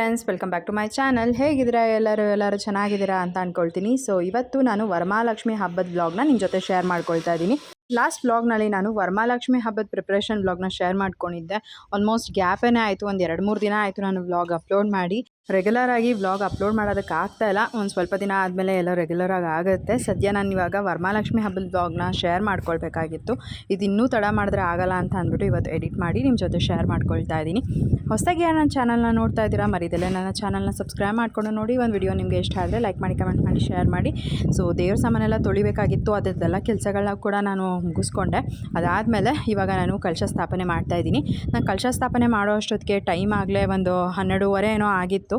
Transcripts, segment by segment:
Friends, welcome back to my channel. ಹೇಗಿದ್ದೀರಾ ಎಲ್ಲರೂ ಚೆನ್ನಾಗಿದ್ದೀರಾ ಅಂತ ಅಂದ್ಕೊಳ್ತೀನಿ. ಸೊ ಇವತ್ತು ನಾನು ವರಮಹಾಲಕ್ಷ್ಮಿ ಹಬ್ಬದ ವ್ಲಾಗ್ನ ನಿಮ್ಮ ಜೊತೆ ಶೇರ್ ಮಾಡ್ಕೊಳ್ತಾ ಇದ್ದೀನಿ. ಲಾಸ್ಟ್ ವ್ಲಾಗ್ನಲ್ಲಿ ನಾನು ವರಮಹಾಲಕ್ಷ್ಮಿ ಹಬ್ಬದ ಪ್ರಿಪ್ರೇಷನ್ ವ್ಲಾಗ್ನ ಶೇರ್ ಮಾಡ್ಕೊಂಡಿದ್ದೆ. ಆಲ್ಮೋಸ್ಟ್ ಗ್ಯಾಪೇನೇ ಆಯಿತು, ಒಂದು 2-3 ದಿನ ಆಯಿತು ನಾನು ವ್ಲಾಗ್ ಅಪ್ಲೋಡ್ ಮಾಡಿ. ರೆಗ್ಯುಲರ್ ಆಗಿ ವ್ಲಾಗ್ ಅಪ್ಲೋಡ್ ಮಾಡೋದಕ್ಕೆ ಆಗ್ತಾಯಿಲ್ಲ. ಒಂದು ಸ್ವಲ್ಪ ದಿನ ಆದಮೇಲೆ ಎಲ್ಲ ರೆಗ್ಯುಲರ್ ಆಗಿ ಆಗುತ್ತೆ. ಸದ್ಯ ನಾನು ಇವಾಗ ವರಮಹಾಲಕ್ಷ್ಮಿ ಹಬ್ಬದ ವ್ಲಾಗ್ನ ಶೇರ್ ಮಾಡ್ಕೊಳ್ಬೇಕಾಗಿತ್ತು. ಇದು ಇನ್ನೂ ತಡ ಮಾಡಿದ್ರೆ ಆಗಲ್ಲ ಅಂತ ಅಂದ್ಬಿಟ್ಟು ಇವತ್ತು ಎಡಿಟ್ ಮಾಡಿ ನಿಮ್ಮ ಜೊತೆ ಶೇರ್ ಮಾಡ್ಕೊಳ್ತಾ ಇದ್ದೀನಿ. ಹೊಸದಾಗಿ ನನ್ನ ಚಾನಲ್ನ ನೋಡ್ತಾ ಇದ್ದೀರಾ, ಮರಿದಲ್ಲೇ ನನ್ನ ಚಾನಲ್ನ ಸಬ್ಸ್ಕ್ರೈಬ್ ಮಾಡ್ಕೊಂಡು ನೋಡಿ. ಒಂದು ವಿಡಿಯೋ ನಿಮಗೆ ಇಷ್ಟ ಆದರೆ ಲೈಕ್ ಮಾಡಿ, ಕಮೆಂಟ್ ಮಾಡಿ, ಶೇರ್ ಮಾಡಿ. ಸೊ ದೇವ್ರ ಸಾಮಾನೆಲ್ಲ ತೊಳಿಬೇಕಾಗಿತ್ತು, ಅದರದ್ದೆಲ್ಲ ಕೆಲಸಗಳನ್ನ ಕೂಡ ನಾನು ಮುಗಿಸ್ಕೊಂಡೆ. ಅದಾದಮೇಲೆ ಇವಾಗ ನಾನು ಕಲಶ ಸ್ಥಾಪನೆ ಮಾಡ್ತಾಯಿದ್ದೀನಿ. ನಾನು ಕಲಶ ಸ್ಥಾಪನೆ ಮಾಡೋ ಅಷ್ಟೊತ್ತಿಗೆ ಟೈಮ್ ಆಗಲೇ ಒಂದು 12:30 ಏನೋ ಆಗಿತ್ತು.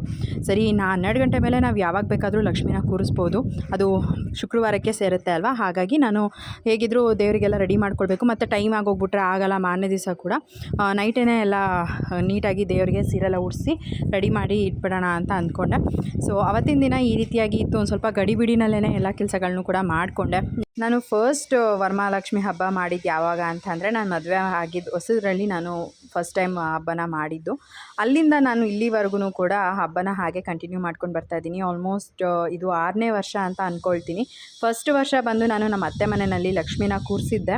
ಸರಿ, 12 ಗಂಟೆ ಮೇಲೆ ನಾವು ಯಾವಾಗ ಬೇಕಾದರೂ ಲಕ್ಷ್ಮಿನ ಕೂರಿಸ್ಬೋದು, ಅದು ಶುಕ್ರವಾರಕ್ಕೆ ಸೇರುತ್ತೆ ಅಲ್ವಾ. ಹಾಗಾಗಿ ನಾನು ಹೇಗಿದ್ದರೂ ದೇವರಿಗೆಲ್ಲ ರೆಡಿ ಮಾಡ್ಕೊಳ್ಬೇಕು, ಮತ್ತು ಟೈಮ್ ಆಗೋಗ್ಬಿಟ್ರೆ ಆಗಲ್ಲ. ಮಾರನೇ ದಿವಸ ಕೂಡ ನೈಟೇ ಎಲ್ಲ ನೀಟಾಗಿ ದೇವರಿಗೆ ಸೀರೆಲ್ಲ ಉಡಿಸಿ ರೆಡಿ ಮಾಡಿ ಇಟ್ಬಿಡೋಣ ಅಂತ ಅಂದ್ಕೊಂಡೆ. ಸೊ ಅವತ್ತಿನ ದಿನ ಈ ರೀತಿಯಾಗಿ ಇತ್ತು. ಒಂದು ಸ್ವಲ್ಪ ಗಡಿಬಿಡಿನಲ್ಲೇ ಎಲ್ಲ ಕೆಲಸಗಳನ್ನೂ ಕೂಡ ಮಾಡಿಕೊಂಡೆ. ನಾನು ಫಸ್ಟ್ ವರಮಹಾಲಕ್ಷ್ಮಿ ಹಬ್ಬ ಮಾಡಿದ್ದು ಯಾವಾಗ ಅಂತಂದರೆ, ನಾನು ಮದುವೆ ಆಗಿದ್ದು ಹೊಸದ್ರಲ್ಲಿ ನಾನು ಫಸ್ಟ್ ಟೈಮ್ ಹಬ್ಬನ ಮಾಡಿದ್ದು. ಅಲ್ಲಿಂದ ನಾನು ಇಲ್ಲಿವರೆಗೂ ಕೂಡ ಹಬ್ಬನ ಹಾಗೆ ಕಂಟಿನ್ಯೂ ಮಾಡ್ಕೊಂಡು ಬರ್ತಾಯಿದ್ದೀನಿ. ಆಲ್ಮೋಸ್ಟ್ ಇದು 6ನೇ ವರ್ಷ ಅಂತ ಅಂದ್ಕೊಳ್ತೀನಿ. ಫಸ್ಟ್ ವರ್ಷ ಬಂದು ನಾನು ನಮ್ಮ ಅತ್ತೆ ಮನೆಯಲ್ಲಿ ಲಕ್ಷ್ಮಿನ ಕೂರಿಸಿದ್ದೆ.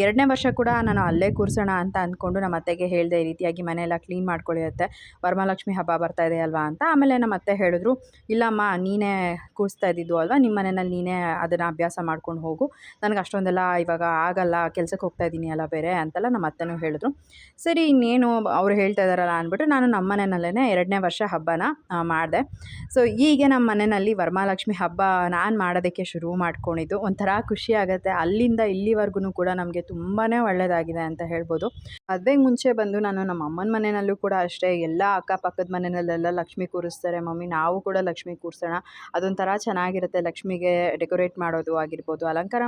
2ನೇ ವರ್ಷ ಕೂಡ ನಾನು ಅಲ್ಲೇ ಕೂರಿಸೋಣ ಅಂತ ಅಂದ್ಕೊಂಡು ನಮ್ಮ ಅತ್ತೆಗೆ ಹೇಳಿದೆ, ಈ ರೀತಿಯಾಗಿ ಮನೆಯೆಲ್ಲ ಕ್ಲೀನ್ ಮಾಡ್ಕೊಳ್ಳುತ್ತೆ, ವರಮಹಾಲಕ್ಷ್ಮಿ ಹಬ್ಬ ಬರ್ತಾಯಿದೆ ಅಲ್ವಾ ಅಂತ. ಆಮೇಲೆ ನಮ್ಮ ಅತ್ತೆ ಹೇಳಿದ್ರು, ಇಲ್ಲಮ್ಮ ನೀನೇ ಕೂರಿಸ್ತಾ ಇದ್ದಿದ್ದು ಅಲ್ವಾ, ನಿಮ್ಮ ಮನೆಯಲ್ಲಿ ನೀನೇ ಅದನ್ನು ಅಭ್ಯಾಸ ಮಾಡ್ಕೊಂಡು ಹೋಗು, ನನಗೆ ಅಷ್ಟೊಂದೆಲ್ಲ ಇವಾಗ ಆಗಲ್ಲ, ಕೆಲಸಕ್ಕೆ ಹೋಗ್ತಾ ಇದ್ದೀನಿ ಅಲ್ಲ ಬೇರೆ ಅಂತೆಲ್ಲ ನಮ್ಮ ಅತ್ತೆನೂ ಹೇಳಿದ್ರು. ಸರಿ ಇನ್ನೇನು ಅವ್ರು ಹೇಳ್ತಾ ಇದ್ದಾರಲ್ಲ ಅಂದ್ಬಿಟ್ಟು ನಾನು ನಮ್ಮ ಮನೆಯಲ್ಲೇ 2ನೇ ವರ್ಷ ಹಬ್ಬನ ಮಾಡಿದೆ. ಸೊ ಹೀಗೆ ನಮ್ಮ ಮನೆಯಲ್ಲಿ ವರಮಹಾಲಕ್ಷ್ಮಿ ಹಬ್ಬ ನಾನು ಮಾಡೋದಕ್ಕೆ ಶುರು ಮಾಡ್ಕೊಂಡಿದ್ದು. ಒಂಥರ ಖುಷಿ ಆಗುತ್ತೆ. ಅಲ್ಲಿಂದ ಇಲ್ಲಿವರೆಗೂ ಕೂಡ ನಮಗೆ ತುಂಬಾ ಒಳ್ಳೆಯದಾಗಿದೆ ಅಂತ ಹೇಳ್ಬೋದು. ಮದುವೆಗೆ ಮುಂಚೆ ಬಂದು ನಾನು ನಮ್ಮ ಅಮ್ಮನ ಮನೆಯಲ್ಲೂ ಕೂಡ ಅಷ್ಟೇ, ಎಲ್ಲ ಅಕ್ಕಪಕ್ಕದ ಮನೆಯಲ್ಲೆಲ್ಲ ಲಕ್ಷ್ಮಿ ಕೂರಿಸ್ತಾರೆ, ಮಮ್ಮಿ ನಾವು ಕೂಡ ಲಕ್ಷ್ಮಿ ಕೂರಿಸೋಣ, ಅದೊಂಥರ ಚೆನ್ನಾಗಿರುತ್ತೆ. ಲಕ್ಷ್ಮಿಗೆ ಡೆಕೋರೇಟ್ ಮಾಡೋದು ಆಗಿರ್ಬೋದು, ಅಲಂಕಾರ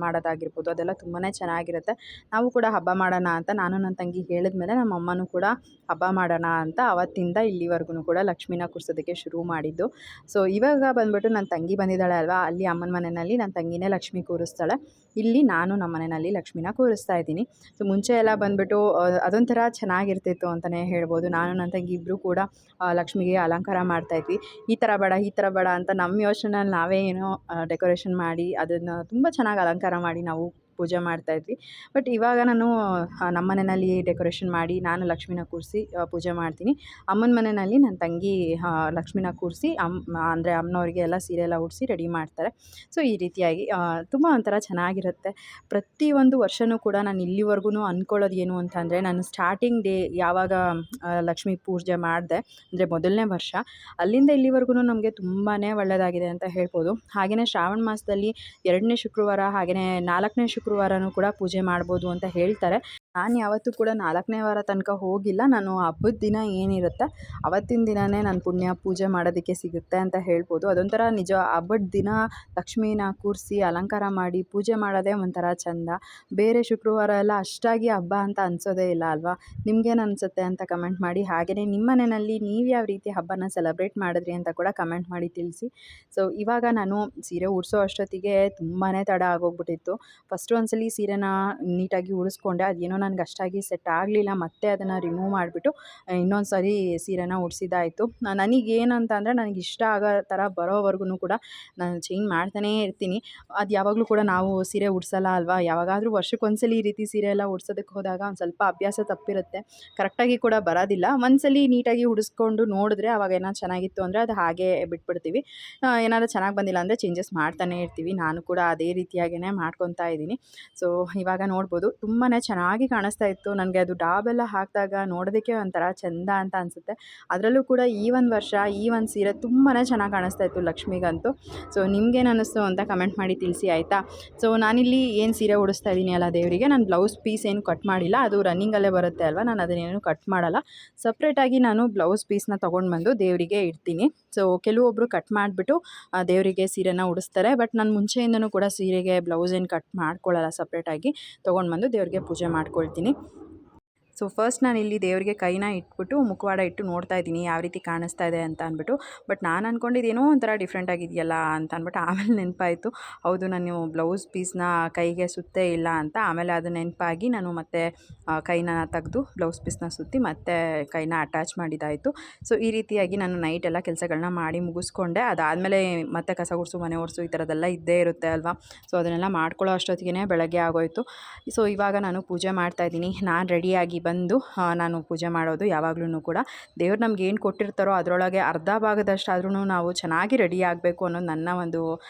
ಮಾಡೋದಾಗಿರ್ಬೋದು, ಅದೆಲ್ಲ ತುಂಬಾ ಚೆನ್ನಾಗಿರುತ್ತೆ. ನಾವು ಕೂಡ ಹಬ್ಬ ಮಾಡೋಣ ಅಂತ ನಾನು ನನ್ನ ತಂಗಿ ಹೇಳಿದ್ಮೇಲೆ ನಮ್ಮ ಅಮ್ಮನೂ ಕೂಡ ಹಬ್ಬ ಮಾಡೋಣ ಅಂತ ಅವತ್ತಿಂದ ಇಲ್ಲಿವರೆಗೂ ಕೂಡ ಲಕ್ಷ್ಮಿನ ಕೂರಿಸೋದಕ್ಕೆ ಶುರು ಮಾಡಿದ್ದು. ಸೊ ಇವಾಗ ಬಂದ್ಬಿಟ್ಟು ನನ್ನ ತಂಗಿ ಬಂದಿದ್ದಾಳೆ ಅಲ್ವಾ, ಅಲ್ಲಿ ಅಮ್ಮನ ಮನೆಯಲ್ಲಿ ನನ್ನ ತಂಗಿನೇ ಲಕ್ಷ್ಮಿ ಕೂರಿಸ್ತಾಳೆ, ಇಲ್ಲಿ ನಾನು ನಮ್ಮ ಮನೆಯಲ್ಲಿ ಲಕ್ಷ್ಮಿನ ಕೂರಿಸ್ತಾ ಇದ್ದೀನಿ. ಸೊ ಮುಂಚೆ ಎಲ್ಲ ಬಂದ್ಬಿಟ್ಟು ಅದೊಂಥರ ಚೆನ್ನಾಗಿರ್ತಿತ್ತು ಅಂತಲೇ ಹೇಳ್ಬೋದು. ನಾನು ನನ್ನ ತಂಗಿ ಇಬ್ಬರು ಕೂಡ ಲಕ್ಷ್ಮಿಗೆ ಅಲಂಕಾರ ಮಾಡ್ತಾಯಿದ್ವಿ. ಈ ಥರ ಬೇಡ ಅಂತ ನಮ್ಮ ಯೋಚನೆಯಲ್ಲಿ ನಾವೇ ಏನೋ ಡೆಕೋರೇಷನ್ ಮಾಡಿ ಅದನ್ನು ತುಂಬ ಚೆನ್ನಾಗಿ ಅಲಂಕಾರ ಮಾಡಿ ನಾವು ಪೂಜೆ ಮಾಡ್ತಾಯಿದ್ವಿ. ಬಟ್ ಇವಾಗ ನಾನು ನಮ್ಮ ಮನೆಯಲ್ಲಿ ಡೆಕೋರೇಷನ್ ಮಾಡಿ ನಾನು ಲಕ್ಷ್ಮಿನ ಕೂರಿಸಿ ಪೂಜೆ ಮಾಡ್ತೀನಿ. ಅಮ್ಮನ ಮನೆಯಲ್ಲಿ ನನ್ನ ತಂಗಿ ಲಕ್ಷ್ಮಿನ ಕೂರಿಸಿ ಅಂದರೆ ಅಮ್ಮನವ್ರಿಗೆ ಎಲ್ಲ ಸೀರೆ ಎಲ್ಲ ಉಡಿಸಿ ರೆಡಿ ಮಾಡ್ತಾರೆ. ಸೊ ಈ ರೀತಿಯಾಗಿ ತುಂಬ ಒಂಥರ ಚೆನ್ನಾಗಿರುತ್ತೆ. ಪ್ರತಿಯೊಂದು ವರ್ಷವೂ ಕೂಡ ನಾನು ಇಲ್ಲಿವರೆಗೂ ಅಂದ್ಕೊಳ್ಳೋದು ಏನು ಅಂತಂದರೆ, ನಾನು ಸ್ಟಾರ್ಟಿಂಗ್ ಡೇ ಯಾವಾಗ ಲಕ್ಷ್ಮಿ ಪೂಜೆ ಮಾಡಿದೆ ಅಂದರೆ ಮೊದಲನೇ ವರ್ಷ, ಅಲ್ಲಿಂದ ಇಲ್ಲಿವರೆಗೂ ನಮಗೆ ತುಂಬಾ ಒಳ್ಳೆಯದಾಗಿದೆ ಅಂತ ಹೇಳ್ಬೋದು. ಹಾಗೆಯೇ ಶ್ರಾವಣ ಮಾಸದಲ್ಲಿ 2ನೇ ಶುಕ್ರವಾರ ಹಾಗೆಯೇ 4ನೇ ಶುಕ್ರವಾರನೂ ಕೂಡ ಪೂಜೆ ಮಾಡ್ಬೋದು ಅಂತ ಹೇಳ್ತಾರೆ. ನಾನು ಯಾವತ್ತೂ ಕೂಡ 4ನೇ ವಾರ ತನಕ ಹೋಗಿಲ್ಲ. ನಾನು ಹಬ್ಬದ ದಿನ ಏನಿರುತ್ತೆ ಅವತ್ತಿನ ದಿನವೇ ನಾನು ಪುಣ್ಯ ಪೂಜೆ ಮಾಡೋದಕ್ಕೆ ಸಿಗುತ್ತೆ ಅಂತ ಹೇಳ್ಬೋದು. ಅದೊಂಥರ ನಿಜ. ಹಬ್ಬದ ದಿನ ಲಕ್ಷ್ಮೀನ ಕೂರಿಸಿ ಅಲಂಕಾರ ಮಾಡಿ ಪೂಜೆ ಮಾಡೋದೇ ಒಂಥರ ಚೆಂದ. ಬೇರೆ ಶುಕ್ರವಾರ ಎಲ್ಲ ಅಷ್ಟಾಗಿ ಹಬ್ಬ ಅಂತ ಅನಿಸೋದೇ ಇಲ್ಲ ಅಲ್ವಾ. ನಿಮಗೇನು ಅನಿಸುತ್ತೆ ಅಂತ ಕಮೆಂಟ್ ಮಾಡಿ. ಹಾಗೆಯೇ ನಿಮ್ಮ ಮನೆಯಲ್ಲಿ ನೀವು ಯಾವ ರೀತಿ ಹಬ್ಬನ ಸೆಲೆಬ್ರೇಟ್ ಮಾಡಿದ್ರಿ ಅಂತ ಕೂಡ ಕಮೆಂಟ್ ಮಾಡಿ ತಿಳಿಸಿ. ಸೊ ಇವಾಗ ನಾನು ಸೀರೆ ಉಡಿಸೋ ಅಷ್ಟೊತ್ತಿಗೆ ತುಂಬಾ ತಡ ಆಗೋಗ್ಬಿಟ್ಟಿತ್ತು. ಫಸ್ಟು ಒಂದ್ಸಲಿ ಸೀರೆನ ನೀಟಾಗಿ ಉಡಿಸ್ಕೊಂಡೆ, ಅದೇನೋ ನನಗೆ ಅಷ್ಟಾಗಿ ಸೆಟ್ ಆಗಲಿಲ್ಲ. ಮತ್ತೆ ಅದನ್ನು ರಿಮೂವ್ ಮಾಡಿಬಿಟ್ಟು ಇನ್ನೊಂದು ಸಾರಿ ಸೀರೆನ ಉಡಿಸಿದ್ದಾಯಿತು. ನನಗೇನಂತ ಅಂದರೆ, ನನಗೆ ಇಷ್ಟ ಆಗೋ ಥರ ಬರೋವರೆಗೂ ಕೂಡ ನಾನು ಚೇಂಜ್ ಮಾಡ್ತಾನೇ ಇರ್ತೀನಿ. ಅದು ಯಾವಾಗಲೂ ಕೂಡ ನಾವು ಸೀರೆ ಉಡಿಸಲ್ಲ ಅಲ್ವಾ, ಯಾವಾಗಾದರೂ ವರ್ಷಕ್ಕೊಂದ್ಸಲಿ ಈ ರೀತಿ ಸೀರೆ ಎಲ್ಲ ಉಡ್ಸೋದಕ್ಕೆ ಹೋದಾಗ ಒಂದು ಸ್ವಲ್ಪ ಅಭ್ಯಾಸ ತಪ್ಪಿರುತ್ತೆ, ಕರೆಕ್ಟಾಗಿ ಕೂಡ ಬರೋದಿಲ್ಲ. ಒಂದ್ಸಲಿ ನೀಟಾಗಿ ಉಡಿಸ್ಕೊಂಡು ನೋಡಿದ್ರೆ ಅವಾಗ ಏನಾದ್ರು ಚೆನ್ನಾಗಿತ್ತು ಅಂದರೆ ಅದು ಹಾಗೆ ಬಿಟ್ಬಿಡ್ತೀವಿ. ಏನಾದರೂ ಚೆನ್ನಾಗಿ ಬಂದಿಲ್ಲ ಅಂದರೆ ಚೇಂಜಸ್ ಮಾಡ್ತಾನೇ ಇರ್ತೀವಿ. ನಾನು ಕೂಡ ಅದೇ ರೀತಿಯಾಗಿಯೇ ಮಾಡ್ಕೊತಾ ಇದ್ದೀನಿ. ಸೊ ಇವಾಗ ನೋಡ್ಬೋದು ತುಂಬಾ ಚೆನ್ನಾಗಿ ಕಾಣಿಸ್ತಾ ಇತ್ತು. ನನಗೆ ಅದು ಡಾಬೆಲ್ಲ ಹಾಕಿದಾಗ ನೋಡೋದಕ್ಕೆ ಒಂಥರ ಚೆಂದ ಅಂತ ಅನಿಸುತ್ತೆ. ಅದರಲ್ಲೂ ಕೂಡ ಈ ಒಂದು ವರ್ಷ ಈ ಒಂದು ಸೀರೆ ತುಂಬಾ ಚೆನ್ನಾಗಿ ಕಾಣಿಸ್ತಾ ಇತ್ತು ಲಕ್ಷ್ಮಿಗಂತೂ. ಸೊ ನಿಮ್ಗೇನು ಅನ್ನಿಸ್ತು ಅಂತ ಕಮೆಂಟ್ ಮಾಡಿ ತಿಳಿಸಿ ಆಯಿತಾ. ಸೊ ನಾನಿಲ್ಲಿ ಏನು ಸೀರೆ ಉಡಿಸ್ತಾ ಇದ್ದೀನಿ ಅಲ್ಲ ದೇವರಿಗೆ, ನಾನು ಬ್ಲೌಸ್ ಪೀಸ್ ಏನು ಕಟ್ ಮಾಡಿಲ್ಲ, ಅದು ರನ್ನಿಂಗಲ್ಲೇ ಬರುತ್ತೆ ಅಲ್ವಾ, ನಾನು ಅದನ್ನೇನು ಕಟ್ ಮಾಡಲ್ಲ. ಸಪ್ರೇಟಾಗಿ ನಾನು ಬ್ಲೌಸ್ ಪೀಸ್ನ ತೊಗೊಂಡು ಬಂದು ದೇವರಿಗೆ ಇಡ್ತೀನಿ. ಸೊ ಕೆಲವೊಬ್ಬರು ಕಟ್ ಮಾಡಿಬಿಟ್ಟು ದೇವರಿಗೆ ಸೀರೆನ ಉಡಿಸ್ತಾರೆ. ಬಟ್ ನಾನು ಮುಂಚೆಯಿಂದನೂ ಕೂಡ ಸೀರೆಗೆ ಬ್ಲೌಸ್ ಏನು ಕಟ್ ಮಾಡ್ಕೊಳ್ಳಲ್ಲ, ಸಪ್ರೇಟಾಗಿ ತೊಗೊಂಡು ಬಂದು ದೇವರಿಗೆ ಪೂಜೆ ಮಾಡ್ಕೊಳ್ತೀನಿ. ಸೊ ಫಸ್ಟ್ ನಾನು ಇಲ್ಲಿ ದೇವರಿಗೆ ಕೈನ ಇಟ್ಬಿಟ್ಟು ಮುಖವಾಡ ಇಟ್ಟು ನೋಡ್ತಾ ಇದ್ದೀನಿ ಯಾವ ರೀತಿ ಕಾಣಿಸ್ತಾ ಇದೆ ಅಂತ ಅಂದ್ಬಿಟ್ಟು. ಬಟ್ ನಾನು ಅಂದ್ಕೊಂಡಿದ್ದೇನೋ ಒಂಥರ ಡಿಫ್ರೆಂಟ್ ಆಗಿದೆಯಲ್ಲ ಅಂತ ಅಂದ್ಬಿಟ್ಟು ಆಮೇಲೆ ನೆನಪಾಯಿತು, ಹೌದು ನಾನು ಬ್ಲೌಸ್ ಪೀಸ್ನ ಕೈಗೆ ಸುತ್ತೇ ಇಲ್ಲ ಅಂತ. ಆಮೇಲೆ ಅದು ನೆನಪಾಗಿ ನಾನು ಮತ್ತೆ ಕೈನ ತೆಗೆದು ಬ್ಲೌಸ್ ಪೀಸ್ನ ಸುತ್ತಿ ಮತ್ತೆ ಕೈನ ಅಟ್ಯಾಚ್ ಮಾಡಿದ್ದಾಯಿತು. ಸೊ ಈ ರೀತಿಯಾಗಿ ನಾನು ನೈಟ್ ಎಲ್ಲ ಕೆಲಸಗಳನ್ನ ಮಾಡಿ ಮುಗಿಸ್ಕೊಂಡೆ. ಅದಾದಮೇಲೆ ಮತ್ತೆ ಕಸ ಗುಡಿಸು, ಮನೆ ಒರೆಸು ಈ ಥರದ್ದೆಲ್ಲ ಇದ್ದೇ ಇರುತ್ತೆ ಅಲ್ವಾ. ಸೊ ಅದನ್ನೆಲ್ಲ ಮಾಡ್ಕೊಳ್ಳೋ ಅಷ್ಟೊತ್ತಿಗೆ ಬೆಳಗ್ಗೆ ಆಗೋಯಿತು. ಸೊ ಇವಾಗ ನಾನು ಪೂಜೆ ಮಾಡ್ತಾಯಿದ್ದೀನಿ. ನಾನು ರೆಡಿಯಾಗಿ ಬಂದು ನಾನು ಪೂಜೆ ಮಾಡೋದು ಯಾವಾಗಲೂ ಕೂಡ ದೇವ್ರು ನಮ್ಗೆ ಏನು ಕೊಟ್ಟಿರ್ತಾರೋ ಅದರೊಳಗೆ ಅರ್ಧ ಭಾಗದಷ್ಟಾದ್ರೂ ನಾವು ಚೆನ್ನಾಗಿ ರೆಡಿ ಆಗಬೇಕು ಅನ್ನೋದು ನನ್ನ ಒಂದು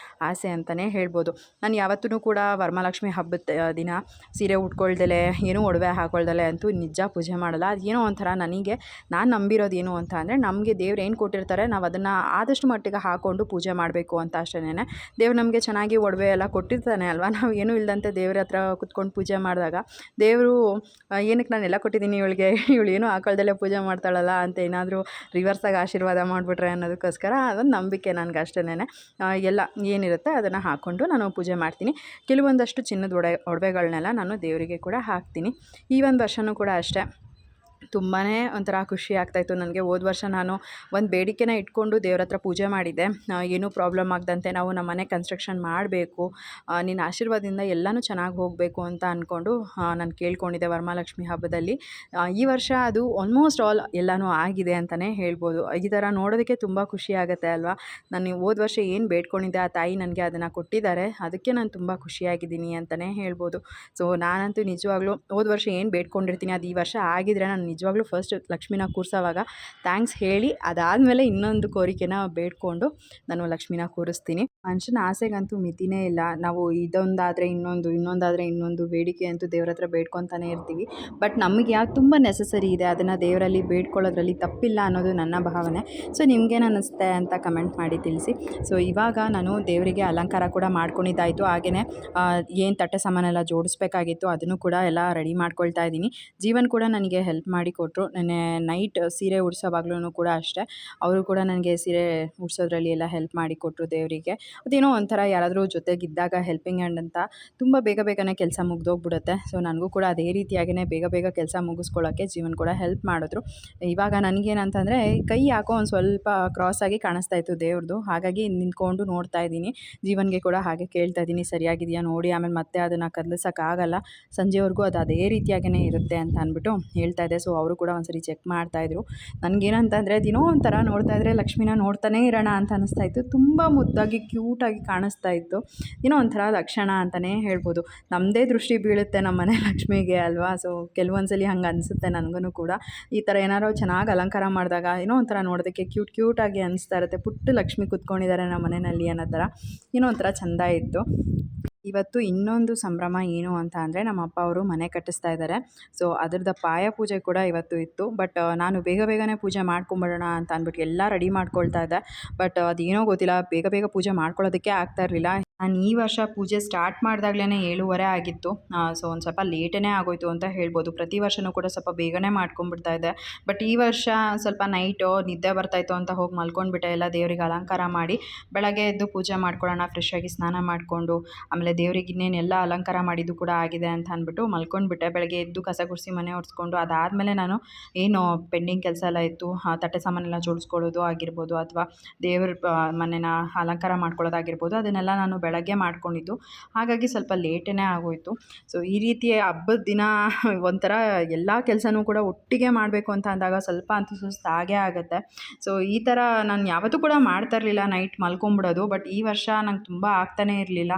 ಆಸೆ ಅಂತಲೇ ಹೇಳ್ಬೋದು. ನಾನು ಯಾವತ್ತೂ ಕೂಡ ವರಮಹಾಲಕ್ಷ್ಮಿ ಹಬ್ಬದ ದಿನ ಸೀರೆ ಉಟ್ಕೊಳ್ದಲೆ ಏನೂ ಒಡವೆ ಹಾಕೊಳ್ದಲೆ ಅಂತೂ ನಿಜ ಪೂಜೆ ಮಾಡಲ್ಲ. ಅದೇನೋ ಒಂಥರ ನನಗೆ ನಾನು ನಂಬಿರೋದು ಏನು ಅಂತ ಅಂದರೆ, ನಮಗೆ ದೇವ್ರು ಏನು ಕೊಟ್ಟಿರ್ತಾರೆ ನಾವು ಅದನ್ನು ಆದಷ್ಟು ಮಟ್ಟಿಗೆ ಹಾಕ್ಕೊಂಡು ಪೂಜೆ ಮಾಡಬೇಕು ಅಂತ ಅಷ್ಟೇನೆ. ದೇವ್ರು ನಮಗೆ ಚೆನ್ನಾಗಿ ಒಡವೆ ಎಲ್ಲ ಕೊಟ್ಟಿರ್ತಾನೆ ಅಲ್ವಾ. ನಾವು ಏನೂ ಇಲ್ಲದಂತೆ ದೇವ್ರ ಹತ್ರ ಕುತ್ಕೊಂಡು ಪೂಜೆ ಮಾಡಿದಾಗ ದೇವರು ಏನಕ್ಕೆ ನಾನೆಲ್ಲ ಕೊಟ್ಟಿದ್ದೀನಿ ಇವಳಿಗೆ, ಇವಳು ಏನೂ ಹಾಕೊಳ್ದಲ್ಲೇ ಪೂಜೆ ಮಾಡ್ತಾಳಲ್ಲ ಅಂತ ಏನಾದರೂ ರಿವರ್ಸಾಗಿ ಆಶೀರ್ವಾದ ಮಾಡಿಬಿಟ್ರೆ ಅನ್ನೋದಕ್ಕೋಸ್ಕರ ಅದೊಂದು ನಂಬಿಕೆ ನನಗೆ ಅಷ್ಟೇನೆ. ಎಲ್ಲ ಏನಿರುತ್ತೆ ಅದನ್ನು ಹಾಕ್ಕೊಂಡು ನಾನು ಪೂಜೆ ಮಾಡ್ತೀನಿ. ಕೆಲವೊಂದಷ್ಟು ಚಿನ್ನದ ಒಡವೆಗಳನ್ನೆಲ್ಲ ನಾನು ದೇವರಿಗೆ ಕೂಡ ಹಾಕ್ತೀನಿ. ಈ ಒಂದು ವರ್ಷವೂ ಕೂಡ ಅಷ್ಟೇ ತುಂಬಾ ಒಂಥರ ಖುಷಿ ಆಗ್ತಾಯಿತ್ತು ನನಗೆ. ಹೋದ ವರ್ಷ ನಾನು ಒಂದು ಬೇಡಿಕೆನ ಇಟ್ಕೊಂಡು ದೇವ್ರ ಹತ್ರ ಪೂಜೆ ಮಾಡಿದ್ದೆ, ಏನೂ ಪ್ರಾಬ್ಲಮ್ ಆಗದಂತೆ ನಾವು ನಮ್ಮ ಮನೆ ಕನ್ಸ್ಟ್ರಕ್ಷನ್ ಮಾಡಬೇಕು, ನಿನ್ನ ಆಶೀರ್ವಾದದಿಂದ ಎಲ್ಲನೂ ಚೆನ್ನಾಗಿ ಹೋಗಬೇಕು ಅಂತ ಅಂದ್ಕೊಂಡು ನಾನು ಕೇಳ್ಕೊಂಡಿದ್ದೆ ವರಮಹಾಲಕ್ಷ್ಮಿ ಹಬ್ಬದಲ್ಲಿ. ಈ ವರ್ಷ ಅದು ಆಲ್ಮೋಸ್ಟ್ ಆಲ್ ಎಲ್ಲನೂ ಆಗಿದೆ ಅಂತಲೇ ಹೇಳ್ಬೋದು. ಈ ಥರ ನೋಡೋದಕ್ಕೆ ತುಂಬ ಖುಷಿ ಆಗುತ್ತೆ ಅಲ್ವಾ. ನಾನು ಹೋದ ವರ್ಷ ಏನು ಬೇಡ್ಕೊಂಡಿದ್ದೆ ಆ ತಾಯಿ ನನಗೆ ಅದನ್ನು ಕೊಟ್ಟಿದ್ದಾರೆ, ಅದಕ್ಕೆ ನಾನು ತುಂಬ ಖುಷಿಯಾಗಿದ್ದೀನಿ ಅಂತಲೇ ಹೇಳ್ಬೋದು. ಸೊ ನಾನಂತೂ ನಿಜವಾಗ್ಲೂ ಹೋದ ವರ್ಷ ಏನು ಬೇಡ್ಕೊಂಡಿರ್ತೀನಿ ಅದು ಈ ವರ್ಷ ಆಗಿದ್ರೆ ನಾನು ನಿಜವಾಗ್ಲೂ ಫಸ್ಟ್ ಲಕ್ಷ್ಮಿನ ಕೂರಿಸೋವಾಗ ಥ್ಯಾಂಕ್ಸ್ ಹೇಳಿ ಅದಾದಮೇಲೆ ಇನ್ನೊಂದು ಕೋರಿಕೆನ ಬೇಡ್ಕೊಂಡು ನಾನು ಲಕ್ಷ್ಮಿನ ಕೂರಿಸ್ತೀನಿ. ಮನುಷ್ಯನ ಆಸೆಗಂತೂ ಮಿತಿನೇ ಇಲ್ಲ. ನಾವು ಇದೊಂದಾದರೆ ಇನ್ನೊಂದು, ಇನ್ನೊಂದಾದರೆ ಇನ್ನೊಂದು ಬೇಡಿಕೆ ಅಂತೂ ದೇವ್ರ ಹತ್ರ ಬೇಡ್ಕೊತಾನೆ ಇರ್ತೀವಿ. ಬಟ್ ನಮಗೆ ಯಾವ್ದು ತುಂಬ ನೆಸಸರಿ ಇದೆ ಅದನ್ನು ದೇವರಲ್ಲಿ ಬೇಡ್ಕೊಳ್ಳೋದ್ರಲ್ಲಿ ತಪ್ಪಿಲ್ಲ ಅನ್ನೋದು ನನ್ನ ಭಾವನೆ. ಸೊ ನಿಮ್ಗೇನು ಅನ್ನಿಸುತ್ತೆ ಅಂತ ಕಮೆಂಟ್ ಮಾಡಿ ತಿಳಿಸಿ. ಸೊ ಇವಾಗ ನಾನು ದೇವರಿಗೆ ಅಲಂಕಾರ ಕೂಡ ಮಾಡ್ಕೊಂಡಿದ್ದಾಯಿತು. ಹಾಗೆಯೇ ಏನು ತಟ್ಟೆ ಸಾಮಾನೆಲ್ಲ ಜೋಡಿಸ್ಬೇಕಾಗಿತ್ತು ಅದನ್ನು ಕೂಡ ಎಲ್ಲ ರೆಡಿ ಮಾಡ್ಕೊಳ್ತಾ ಇದ್ದೀನಿ. ಜೀವನ್ ಕೂಡ ನನಗೆ ಹೆಲ್ಪ್ ಮಾಡಿ ಕೊಟ್ಟರು. ನೆನ್ನೆ ನೈಟ್ ಸೀರೆ ಉಡ್ಸೋವಾಗ್ಲೂ ಕೂಡ ಅಷ್ಟೇ ಅವರು ಕೂಡ ನನಗೆ ಸೀರೆ ಉಡ್ಸೋದ್ರಲ್ಲಿ ಎಲ್ಲ ಹೆಲ್ಪ್ ಮಾಡಿ ಕೊಟ್ಟರು ದೇವರಿಗೆ. ಅದೇನೋ ಒಂಥರ ಯಾರಾದರೂ ಜೊತೆಗಿದ್ದಾಗ ಹೆಲ್ಪಿಂಗ್ ಹ್ಯಾಂಡ್ ಅಂತ ತುಂಬ ಬೇಗನೆ ಕೆಲಸ ಮುಗ್ದೋಗ್ಬಿಡುತ್ತೆ. ಸೊ ನನಗೂ ಕೂಡ ಅದೇ ರೀತಿಯಾಗಿಯೇ ಬೇಗ ಕೆಲಸ ಮುಗಿಸ್ಕೊಳ್ಳೋಕ್ಕೆ ಜೀವನ್ ಕೂಡ ಹೆಲ್ಪ್ ಮಾಡಿದ್ರು. ಇವಾಗ ನನಗೇನಂತಂದರೆ ಕೈ ಯಾಕೋ ಒಂದು ಸ್ವಲ್ಪ ಕ್ರಾಸಾಗಿ ಕಾಣಿಸ್ತಾ ಇತ್ತು ದೇವ್ರದ್ದು, ಹಾಗಾಗಿ ನಿಂತ್ಕೊಂಡು ನೋಡ್ತಾ ಇದ್ದೀನಿ. ಜೀವನ್ಗೆ ಕೂಡ ಹಾಗೆ ಕೇಳ್ತಾ ಇದ್ದೀನಿ ಸರಿಯಾಗಿದೆಯಾ ನೋಡಿ, ಆಮೇಲೆ ಮತ್ತೆ ಅದನ್ನು ಕದಲಿಸೋಕ್ಕಾಗಲ್ಲ, ಸಂಜೆವರೆಗೂ ಅದು ಅದೇ ರೀತಿಯಾಗಿಯೇ ಇರುತ್ತೆ ಅಂತ ಅಂದ್ಬಿಟ್ಟು ಹೇಳ್ತಾ ಇದ್ದೆ. ಸೊ ಅವರು ಕೂಡ ಒಂದ್ಸರಿ ಚೆಕ್ ಮಾಡ್ತಾಯಿದ್ರು. ನನಗೇನಂತಂದರೆ ದಿನೋ ಒಂಥರ ನೋಡ್ತಾ ಇದ್ದರೆ ಲಕ್ಷ್ಮಿನ ನೋಡ್ತಾನೇ ಇರೋಣ ಅಂತ ಅನ್ನಿಸ್ತಾ ಇತ್ತು. ತುಂಬ ಮುದ್ದಾಗಿ ಕ್ಯೂಟಾಗಿ ಕಾಣಿಸ್ತಾ ಇತ್ತು. ಏನೋ ಒಂಥರ ಲಕ್ಷಣ ಅಂತಲೇ ಹೇಳ್ಬೋದು. ನಮ್ಮದೇ ದೃಷ್ಟಿ ಬೀಳುತ್ತೆ ನಮ್ಮ ಮನೆ ಲಕ್ಷ್ಮಿಗೆ ಅಲ್ವಾ. ಸೊ ಕೆಲವೊಂದ್ಸಲಿ ಹಂಗೆ ಅನಿಸುತ್ತೆ ನನಗೂ ಕೂಡ. ಈ ಥರ ಏನಾದ್ರು ಚೆನ್ನಾಗಿ ಅಲಂಕಾರ ಮಾಡಿದಾಗ ಏನೋ ಒಂಥರ ನೋಡೋದಕ್ಕೆ ಕ್ಯೂಟಾಗಿ ಅನಿಸ್ತಾ ಇರುತ್ತೆ. ಪುಟ್ಟ ಲಕ್ಷ್ಮಿ ಕೂತ್ಕೊಂಡಿದ್ದಾರೆ ನಮ್ಮ ಮನೆಯಲ್ಲಿ ಅನ್ನೋ ಥರ ಏನೋ ಒಂಥರ ಚೆಂದ ಇತ್ತು. ಇವತ್ತು ಇನ್ನೊಂದು ಸಂಭ್ರಮ ಏನು ಅಂತ ಅಂದರೆ ನಮ್ಮ ಅಪ್ಪ ಅವರು ಮನೆ ಕಟ್ಟಿಸ್ತಾ ಇದ್ದಾರೆ. ಸೊ ಅದ್ರದ್ದು ಪಾಯ ಪೂಜೆ ಕೂಡ ಇವತ್ತು ಇತ್ತು. ಬಟ್ ನಾನು ಬೇಗನೆ ಪೂಜೆ ಮಾಡ್ಕೊಂಬಿಡೋಣ ಅಂತ ಅಂದ್ಬಿಟ್ಟು ಎಲ್ಲ ರೆಡಿ ಮಾಡ್ಕೊಳ್ತಾ ಇದ್ದೆ. ಬಟ್ ಅದೇನೋ ಗೊತ್ತಿಲ್ಲ ಬೇಗ ಪೂಜೆ ಮಾಡ್ಕೊಳ್ಳೋದಕ್ಕೆ ಆಗ್ತಾ ಇರಲಿಲ್ಲ. ನಾನು ಈ ವರ್ಷ ಪೂಜೆ ಸ್ಟಾರ್ಟ್ ಮಾಡಿದಾಗ್ಲೇ 7:30 ಆಗಿತ್ತು. ಸೊ ಒಂದು ಸ್ವಲ್ಪ ಲೇಟೇ ಆಗೋಯಿತು ಅಂತ ಹೇಳ್ಬೋದು. ಪ್ರತಿ ವರ್ಷವೂ ಕೂಡ ಸ್ವಲ್ಪ ಬೇಗನೆ ಮಾಡ್ಕೊಂಡ್ಬಿಡ್ತಾ ಇದ್ದೆ. ಬಟ್ ಈ ವರ್ಷ ಸ್ವಲ್ಪ ನೈಟು ನಿದ್ದೆ ಬರ್ತಾಯಿತ್ತು ಅಂತ ಹೋಗಿ ಮಲ್ಕೊಂಡ್ಬಿಟ್ಟೆ. ಎಲ್ಲ ದೇವರಿಗೆ ಅಲಂಕಾರ ಮಾಡಿ ಬೆಳಗ್ಗೆ ಎದ್ದು ಪೂಜೆ ಮಾಡ್ಕೊಳ್ಳೋಣ, ಫ್ರೆಶ್ಶಾಗಿ ಸ್ನಾನ ಮಾಡಿಕೊಂಡು ಆಮೇಲೆ ದೇವ್ರಿಗೆ ಇನ್ನೇನೆಲ್ಲ ಅಲಂಕಾರ ಮಾಡಿದ್ದು ಕೂಡ ಆಗಿದೆ ಅಂತ ಅಂದ್ಬಿಟ್ಟು ಮಲ್ಕೊಂಡ್ಬಿಟ್ಟೆ. ಬೆಳಗ್ಗೆ ಎದ್ದು ಕಸ ಗುಡಿಸಿ ಮನೆ ಒರೆಸ್ಕೊಂಡು ಅದಾದಮೇಲೆ ನಾನು ಏನು ಪೆಂಡಿಂಗ್ ಕೆಲಸ ಎಲ್ಲ ಇತ್ತು, ತಟ್ಟೆ ಸಾಮಾನೆಲ್ಲ ಜೋಡಿಸ್ಕೊಳ್ಳೋದು ಆಗಿರ್ಬೋದು ಅಥವಾ ದೇವ್ರ ಮನೆನ ಅಲಂಕಾರ ಮಾಡ್ಕೊಳ್ಳೋದಾಗಿರ್ಬೋದು, ಅದನ್ನೆಲ್ಲ ನಾನು ಬೆಳಗ್ಗೆ ಮಾಡ್ಕೊಂಡಿದ್ದು. ಹಾಗಾಗಿ ಸ್ವಲ್ಪ ಲೇಟೇ ಆಗೋಯಿತು. ಸೊ ಈ ರೀತಿ ಹಬ್ಬದ ದಿನ ಒಂಥರ ಎಲ್ಲ ಕೆಲಸನೂ ಕೂಡ ಒಟ್ಟಿಗೆ ಮಾಡಬೇಕು ಅಂತ ಅಂದಾಗ ಸ್ವಲ್ಪ ಅಂತೂ ಸುಸ್ತಾಗೇ ಆಗುತ್ತೆ. ಸೊ ಈ ಥರ ನಾನು ಯಾವತ್ತೂ ಕೂಡ ಮಾಡ್ತಾ ಇರಲಿಲ್ಲ ನೈಟ್ ಮಲ್ಕೊಂಬಿಡೋದು. ಬಟ್ ಈ ವರ್ಷ ನಂಗೆ ತುಂಬ ಆಗ್ತಾನೇ ಇರಲಿಲ್ಲ.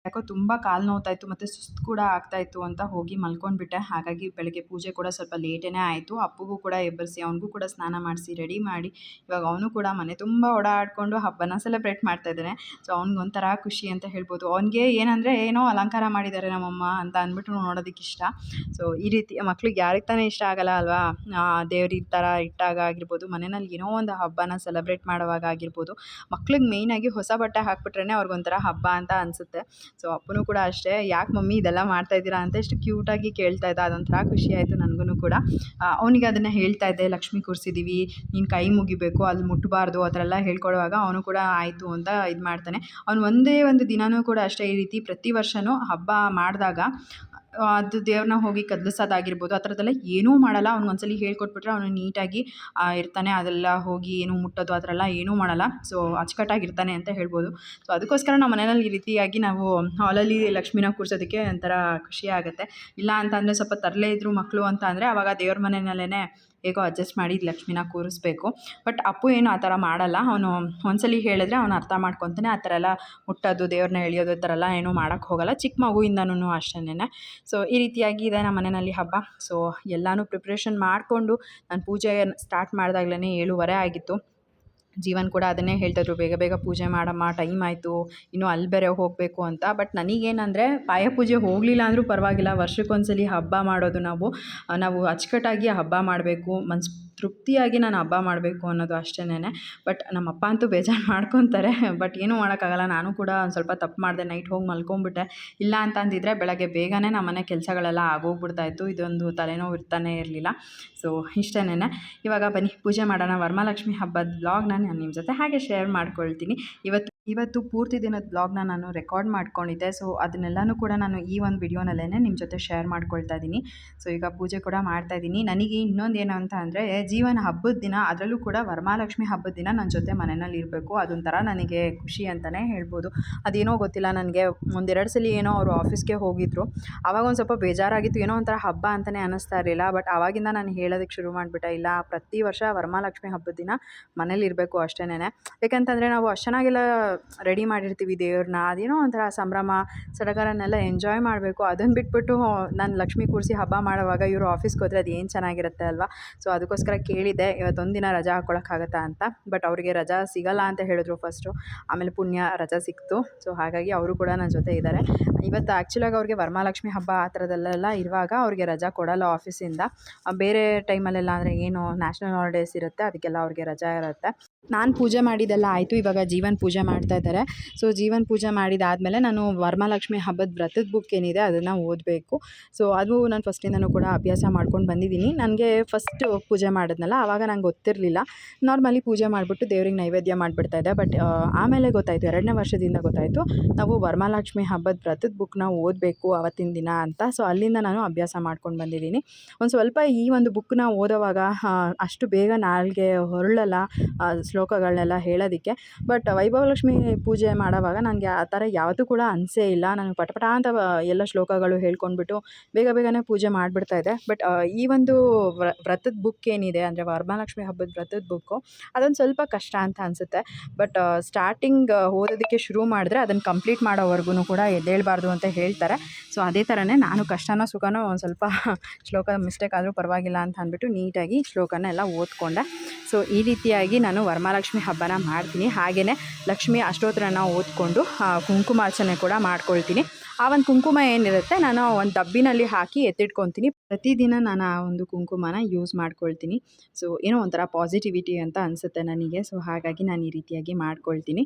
ಯಾಕೋ ತುಂಬ ಕಾಲು ನೋವ್ತಾಯಿತ್ತು ಮತ್ತು ಸುಸ್ತು ಕೂಡ ಆಗ್ತಾಯಿತ್ತು ಅಂತ ಹೋಗಿ ಮಲ್ಕೊಂಡ್ಬಿಟ್ಟೆ. ಹಾಗಾಗಿ ಬೆಳಗ್ಗೆ ಪೂಜೆ ಕೂಡ ಸ್ವಲ್ಪ ಲೇಟೇ ಆಯಿತು. ಅಪ್ಪಗೂ ಕೂಡ ಎಬ್ಬರಿಸಿ ಅವನಿಗೂ ಕೂಡ ಸ್ನಾನ ಮಾಡಿಸಿ ರೆಡಿ ಮಾಡಿ ಇವಾಗ ಅವನು ಕೂಡ ಮನೆ ತುಂಬ ಓಡಾಡಿಕೊಂಡು ಹಬ್ಬನ ಸೆಲೆಬ್ರೇಟ್ ಮಾಡ್ತಾಯಿದ್ದಾನೆ. ಸೊ ಅವ್ನಿಗೊಂಥರ ಖುಷಿ ಅಂತ ಹೇಳ್ಬೋದು. ಅವನಿಗೆ ಏನಂದರೆ ಏನೋ ಅಲಂಕಾರ ಮಾಡಿದ್ದಾರೆ ನಮ್ಮಮ್ಮ ಅಂತ ಅಂದ್ಬಿಟ್ಟು ನೋಡೋದಕ್ಕೆ ಇಷ್ಟ. ಸೊ ಈ ರೀತಿ ಮಕ್ಳಿಗೆ ಯಾರಿಗೆ ತಾನೇ ಇಷ್ಟ ಆಗಲ್ಲ ಅಲ್ವಾ. ದೇವ್ರ ಈ ಥರ ಇಟ್ಟಾಗ ಆಗಿರ್ಬೋದು, ಮನೆಯಲ್ಲಿ ಏನೋ ಒಂದು ಹಬ್ಬನ ಸೆಲೆಬ್ರೇಟ್ ಮಾಡುವಾಗ ಆಗಿರ್ಬೋದು, ಮಕ್ಳಿಗೆ ಮೇಯ್ನಾಗಿ ಹೊಸ ಬಟ್ಟೆ ಹಾಕ್ಬಿಟ್ರೇ ಅವ್ರಿಗೊಂಥರ ಹಬ್ಬ ಅಂತ ಅನಿಸುತ್ತೆ. ಸೊ ಅಪ್ಪನೂ ಕೂಡ ಅಷ್ಟೇ, ಯಾಕೆ ಮಮ್ಮಿ ಇದೆಲ್ಲ ಮಾಡ್ತಾಯಿದ್ದೀರಾ ಅಂತ ಎಷ್ಟು ಕ್ಯೂಟಾಗಿ ಕೇಳ್ತಾ ಇದ್ದ. ಅದೊಂಥರ ಖುಷಿ ಆಯಿತು ನನಗೂ ಕೂಡ. ಅವನಿಗೆ ಅದನ್ನು ಹೇಳ್ತಾ ಇದ್ದೆ, ಲಕ್ಷ್ಮಿ ಕೂರಿಸಿದ್ದೀವಿ, ನೀನು ಕೈ ಮುಗಿಬೇಕು, ಅಲ್ಲಿ ಮುಟ್ಟಬಾರ್ದು ಆ ಥರ ಎಲ್ಲ ಹೇಳ್ಕೊಡುವಾಗ ಅವನು ಕೂಡ ಆಯಿತು ಅಂತ ಇದು ಮಾಡ್ತಾನೆ. ಅವನು ಒಂದೇ ಒಂದು ದಿನವೂ ಕೂಡ ಅಷ್ಟೇ ಈ ರೀತಿ ಪ್ರತಿ ವರ್ಷವೂ ಹಬ್ಬ ಮಾಡಿದಾಗ ಅದು ದೇವ್ರನ್ನ ಹೋಗಿ ಕದಲಿಸೋದಾಗಿರ್ಬೋದು, ಆ ಥರದ್ದೆಲ್ಲ ಏನೂ ಮಾಡಲ್ಲ. ಅವ್ನಿಗೊಂದ್ಸಲಿ ಹೇಳ್ಕೊಟ್ಬಿಟ್ರೆ ಅವನು ನೀಟಾಗಿ ಇರ್ತಾನೆ. ಅದೆಲ್ಲ ಹೋಗಿ ಏನು ಮುಟ್ಟೋದು ಆ ಥರ ಎಲ್ಲ ಏನೂ ಮಾಡಲ್ಲ. ಸೊ ಅಚ್ಚುಕಟ್ಟಾಗಿರ್ತಾನೆ ಅಂತ ಹೇಳ್ಬೋದು. ಸೊ ಅದಕ್ಕೋಸ್ಕರ ನಮ್ಮ ಮನೆಯಲ್ಲಿ ಈ ರೀತಿಯಾಗಿ ನಾವು ಹಾಲಲ್ಲಿ ಲಕ್ಷ್ಮೀನ ಕೂರ್ಸೋದಕ್ಕೆ ಒಂಥರ ಖುಷಿ ಆಗುತ್ತೆ. ಇಲ್ಲ ಅಂತ ಅಂದರೆ ಸ್ವಲ್ಪ ತರಲೆ ಇದ್ದರು ಮಕ್ಕಳು ಅಂತ ಅಂದರೆ ಆವಾಗ ದೇವ್ರ ಮನೆಯಲ್ಲೇ ಹೇಗೋ ಅಡ್ಜಸ್ಟ್ ಮಾಡಿ ಲಕ್ಷ್ಮೀನ ಕೂರಿಸ್ಬೇಕು. ಬಟ್ ಅಪ್ಪು ಏನು ಆ ಥರ ಮಾಡಲ್ಲ. ಅವನು ಒಂದ್ಸಲಿ ಹೇಳಿದ್ರೆ ಅವನು ಅರ್ಥ ಮಾಡ್ಕೊತಾನೆ. ಆ ಥರ ಎಲ್ಲ ಮುಟ್ಟೋದು, ದೇವ್ರನ್ನ ಎಳೆಯೋದು ಈ ಥರ ಎಲ್ಲ ಏನೂ ಮಾಡೋಕ್ಕೆ ಹೋಗಲ್ಲ. ಚಿಕ್ಕ ಮಗುವಿಂದನೂ ಅಷ್ಟೇನೆ. ಸೊ ಈ ರೀತಿಯಾಗಿ ಇದೆ ನಮ್ಮ ಮನೆಯಲ್ಲಿ ಹಬ್ಬ. ಸೊ ಎಲ್ಲನೂ ಪ್ರಿಪ್ರೇಷನ್ ಮಾಡಿಕೊಂಡು ನಾನು ಪೂಜೆ ಸ್ಟಾರ್ಟ್ ಮಾಡಿದಾಗ್ಲೇ 7:15 ಆಗಿತ್ತು. ಜೀವನ್ ಕೂಡ ಅದನ್ನೇ ಹೇಳ್ತಾಯಿದ್ರು, ಬೇಗ ಬೇಗ ಪೂಜೆ ಮಾಡಮ್ಮ, ಟೈಮ್ ಆಯಿತು, ಇನ್ನೂ ಅಲ್ಲಿ ಬೇರೆ ಹೋಗಬೇಕು ಅಂತ. ಬಟ್ ನನಗೇನಂದರೆ ಪಾಯ ಪೂಜೆ ಹೋಗಲಿಲ್ಲ ಅಂದರೂ ಪರವಾಗಿಲ್ಲ, ವರ್ಷಕ್ಕೊಂದ್ಸಲಿ ಹಬ್ಬ ಮಾಡೋದು ನಾವು ಅಚ್ಚುಕಟ್ಟಾಗಿ ಹಬ್ಬ ಮಾಡಬೇಕು, ತೃಪ್ತಿಯಾಗಿ ನಾನು ಹಬ್ಬ ಮಾಡಬೇಕು ಅನ್ನೋದು ಅಷ್ಟೇನೆ. ಬಟ್ ನಮ್ಮಪ್ಪ ಅಂತೂ ಬೇಜಾರು ಮಾಡ್ಕೊತಾರೆ. ಬಟ್ ಏನೂ ಮಾಡೋಕ್ಕಾಗಲ್ಲ. ನಾನು ಕೂಡ ಒಂದು ಸ್ವಲ್ಪ ತಪ್ಪು ಮಾಡಿದೆ, ನೈಟ್ ಹೋಗಿ ಮಲ್ಕೊಂಬಿಟ್ಟೆ. ಇಲ್ಲ ಅಂತ ಅಂದಿದ್ರೆ ಬೆಳಗ್ಗೆ ಬೇಗನೆ ನಮ್ಮ ಮನೆ ಕೆಲಸಗಳೆಲ್ಲ ಆಗೋಗ್ಬಿಡ್ತಾಯಿತ್ತು. ಇದೊಂದು ತಲೆನೋವು ಇರ್ತಾನೆ ಇರಲಿಲ್ಲ. ಸೊ ಇಷ್ಟೇನೆ. ಇವಾಗ ಬನ್ನಿ ಪೂಜೆ ಮಾಡೋಣ. ವರಮಹಾಲಕ್ಷ್ಮಿ ಹಬ್ಬದ ವ್ಲಾಗ್ನ ನಾನು ನಿಮ್ಮ ಜೊತೆ ಹಾಗೆ ಶೇರ್ ಮಾಡ್ಕೊಳ್ತೀನಿ. ಇವತ್ತು ಪೂರ್ತಿ ದಿನದ ವ್ಲಾಗ್ನ ನಾನು ರೆಕಾರ್ಡ್ ಮಾಡ್ಕೊಂಡಿದ್ದೆ. ಸೊ ಅದನ್ನೆಲ್ಲನೂ ಕೂಡ ನಾನು ಈ ಒಂದು ವಿಡಿಯೋನಲ್ಲೇ ನಿಮ್ಮ ಜೊತೆ ಶೇರ್ ಮಾಡ್ಕೊಳ್ತಾ ಇದ್ದೀನಿ. ಸೊ ಈಗ ಪೂಜೆ ಕೂಡ ಮಾಡ್ತಾಯಿದ್ದೀನಿ. ನನಗೆ ಇನ್ನೊಂದು ಏನು ಅಂತ ಅಂದರೆ, ಜೀವನ ಹಬ್ಬದ ದಿನ, ಅದರಲ್ಲೂ ಕೂಡ ವರಮಹಾಲಕ್ಷ್ಮಿ ಹಬ್ಬದ ದಿನ ನನ್ನ ಜೊತೆ ಮನೆಯಲ್ಲಿ ಇರಬೇಕು. ಅದೊಂಥರ ನನಗೆ ಖುಷಿ ಅಂತಲೇ ಹೇಳ್ಬೋದು. ಅದೇನೋ ಗೊತ್ತಿಲ್ಲ, ನನಗೆ 1-2 ಸಲ ಏನೋ ಅವರು ಆಫೀಸ್ಗೆ ಹೋಗಿದ್ದರು. ಆವಾಗ ಒಂದು ಸ್ವಲ್ಪ ಬೇಜಾರಾಗಿತ್ತು. ಏನೋ ಒಂಥರ ಹಬ್ಬ ಅಂತಲೇ ಅನ್ನಿಸ್ತಾ ಇರಲಿಲ್ಲ. ಬಟ್ ಆವಾಗಿಂದ ನಾನು ಹೇಳೋದಕ್ಕೆ ಶುರು ಮಾಡಿಬಿಟ್ಟೆ, ಇಲ್ಲ ಪ್ರತಿ ವರ್ಷ ವರಮಹಾಲಕ್ಷ್ಮಿ ಹಬ್ಬದ ದಿನ ಮನೇಲಿ ಇರಬೇಕು ಅಷ್ಟೇನೆ. ಯಾಕಂತಂದರೆ ನಾವು ಅಷ್ಟು ಚೆನ್ನಾಗೆಲ್ಲ ರೆಡಿ ಮಾಡಿರ್ತೀವಿ ದೇವ್ರನ್ನ, ಅದೇನೋ ಒಂಥರ ಸಂಭ್ರಮ ಸಡಗರನ್ನೆಲ್ಲ ಎಂಜಾಯ್ ಮಾಡಬೇಕು. ಅದನ್ನು ಬಿಟ್ಬಿಟ್ಟು ನಾನು ಲಕ್ಷ್ಮಿ ಕೂರಿಸಿ ಹಬ್ಬ ಮಾಡೋವಾಗ ಇವರು ಆಫೀಸ್ಗೆ ಹೋದರೆ ಅದು ಏನು ಚೆನ್ನಾಗಿರುತ್ತೆ ಅಲ್ವಾ. ಸೊ ಅದಕ್ಕೋಸ್ಕರ ಕೇಳಿದ್ದೆ, ಇವತ್ತೊಂದು ದಿನ ರಜಾ ಹಾಕ್ಕೊಳಕ್ಕಾಗತ್ತಾ ಅಂತ. ಬಟ್ ಅವರಿಗೆ ರಜಾ ಸಿಗಲ್ಲ ಅಂತ ಹೇಳಿದ್ರು ಫಸ್ಟು. ಆಮೇಲೆ ಪುಣ್ಯ ರಜಾ ಸಿಕ್ತು. ಸೊ ಹಾಗಾಗಿ ಅವರು ಕೂಡ ನನ್ನ ಜೊತೆ ಇದ್ದಾರೆ. ಇವತ್ತು ಆ್ಯಕ್ಚುಲಾಗಿ ಅವ್ರಿಗೆ ವರಮಹಾಲಕ್ಷ್ಮಿ ಹಬ್ಬ ಆ ಥರದಲ್ಲೆಲ್ಲ ಇರುವಾಗ ಅವ್ರಿಗೆ ರಜಾ ಕೊಡಲ್ಲ ಆಫೀಸಿಂದ. ಬೇರೆ ಟೈಮಲ್ಲೆಲ್ಲ ಅಂದರೆ ಏನು ನ್ಯಾಷನಲ್ ಹಾಲಿಡೇಸ್ ಇರುತ್ತೆ, ಅದಕ್ಕೆಲ್ಲ ಅವ್ರಿಗೆ ರಜಾ ಇರುತ್ತೆ. ನಾನು ಪೂಜೆ ಮಾಡಿದ್ದೆಲ್ಲ ಆಯಿತು. ಇವಾಗ ಜೀವನ್ ಪೂಜೆ ಮಾಡ್ತಾ ಇದ್ದಾರೆ. ಸೊ ಜೀವನ್ ಪೂಜೆ ಮಾಡಿದಾದಮೇಲೆ ನಾನು ವರಮಹಾಲಕ್ಷ್ಮಿ ಹಬ್ಬದ ವ್ರತದ ಬುಕ್ ಏನಿದೆ ಅದನ್ನು ಓದಬೇಕು. ಸೊ ಅದು ನಾನು ಫಸ್ಟಿಂದನೂ ಕೂಡ ಅಭ್ಯಾಸ ಮಾಡ್ಕೊಂಡು ಬಂದಿದ್ದೀನಿ. ನನಗೆ ಫಸ್ಟ್ ಪೂಜೆ ಮಾಡಿದ್ನಲ್ಲ ಆವಾಗ ನಂಗೆ ಗೊತ್ತಿರಲಿಲ್ಲ. ನಾರ್ಮಲಿ ಪೂಜೆ ಮಾಡಿಬಿಟ್ಟು ದೇವ್ರಿಗೆ ನೈವೇದ್ಯ ಮಾಡಿಬಿಡ್ತಾಯಿದ್ದೆ. ಬಟ್ ಆಮೇಲೆ ಗೊತ್ತಾಯಿತು, 2ನೇ ವರ್ಷದಿಂದ ಗೊತ್ತಾಯಿತು, ನಾವು ವರಮಹಾಲಕ್ಷ್ಮಿ ಹಬ್ಬದ ವ್ರತದ ಬುಕ್ನ ಓದಬೇಕು ಅವತ್ತಿನ ದಿನ ಅಂತ. ಸೊ ಅಲ್ಲಿಂದ ನಾನು ಅಭ್ಯಾಸ ಮಾಡ್ಕೊಂಡು ಬಂದಿದ್ದೀನಿ. ಒಂದು ಸ್ವಲ್ಪ ಈ ಒಂದು ಬುಕ್ನ ಓದೋವಾಗ ಅಷ್ಟು ಬೇಗ ನಾಲ್ಗೆ ಹೊರಳಲ್ಲ ಶ್ಲೋಕಗಳನ್ನೆಲ್ಲ ಹೇಳೋದಕ್ಕೆ. ಬಟ್ ವೈಭವಲಕ್ಷ್ಮಿ ಪೂಜೆ ಮಾಡೋವಾಗ ನನಗೆ ಆ ಥರ ಯಾವತ್ತೂ ಕೂಡ ಅನಿಸೇ ಇಲ್ಲ. ನಾನು ಪಟಪಟ ಅಂತ ಎಲ್ಲ ಶ್ಲೋಕಗಳು ಹೇಳ್ಕೊಂಡ್ಬಿಟ್ಟು ಬೇಗನೆ ಪೂಜೆ ಮಾಡಿಬಿಡ್ತಾಯಿದ್ದೆ. ಬಟ್ ಈ ಒಂದು ವ್ರತದ ಬುಕ್ ಏನಿದೆ ಅಂದರೆ ವರಮಹಾಲಕ್ಷ್ಮಿ ಹಬ್ಬದ ವ್ರತದ ಬುಕ್ಕು, ಅದೊಂದು ಸ್ವಲ್ಪ ಕಷ್ಟ ಅಂತ ಅನಿಸುತ್ತೆ. ಬಟ್ ಸ್ಟಾರ್ಟಿಂಗ್ ಓದೋದಕ್ಕೆ ಶುರು ಮಾಡಿದ್ರೆ ಅದನ್ನು ಕಂಪ್ಲೀಟ್ ಮಾಡೋವರೆಗೂ ಕೂಡ ಎದ್ದೇಳಬಾರ್ದು ಅಂತ ಹೇಳ್ತಾರೆ. ಸೊ ಅದೇ ಥರನೇ ನಾನು ಕಷ್ಟನೋ ಸುಖನೋ ಒಂದು ಸ್ವಲ್ಪ ಶ್ಲೋಕ ಮಿಸ್ಟೇಕ್ ಆದರೂ ಪರವಾಗಿಲ್ಲ ಅಂತ ಅಂದ್ಬಿಟ್ಟು ನೀಟಾಗಿ ಶ್ಲೋಕನ ಎಲ್ಲ ಓದ್ಕೊಂಡೆ. ಸೊ ಈ ರೀತಿಯಾಗಿ ನಾನು ವರಮಹಾಲಕ್ಷ್ಮಿ ಹಬ್ಬನ ಮಾಡ್ತೀನಿ. ಹಾಗೆಯೇ ಲಕ್ಷ್ಮಿ ಅಷ್ಟೋತ್ತರನ ಓದ್ಕೊಂಡು ಕುಂಕುಮಾರ್ಚನೆ ಕೂಡ ಮಾಡ್ಕೊಳ್ತೀನಿ. ಆ ಒಂದು ಕುಂಕುಮ ಏನಿರುತ್ತೆ ನಾನು ಒಂದು ಡಬ್ಬಿನಲ್ಲಿ ಹಾಕಿ ಎತ್ತಿಟ್ಕೊತೀನಿ. ಪ್ರತಿದಿನ ನಾನು ಆ ಒಂದು ಕುಂಕುಮನ ಯೂಸ್ ಮಾಡ್ಕೊಳ್ತೀನಿ. ಸೊ ಏನೋ ಒಂಥರ ಪಾಸಿಟಿವಿಟಿ ಅಂತ ಅನಿಸುತ್ತೆ ನನಗೆ. ಸೊ ಹಾಗಾಗಿ ನಾನು ಈ ರೀತಿಯಾಗಿ ಮಾಡ್ಕೊಳ್ತೀನಿ.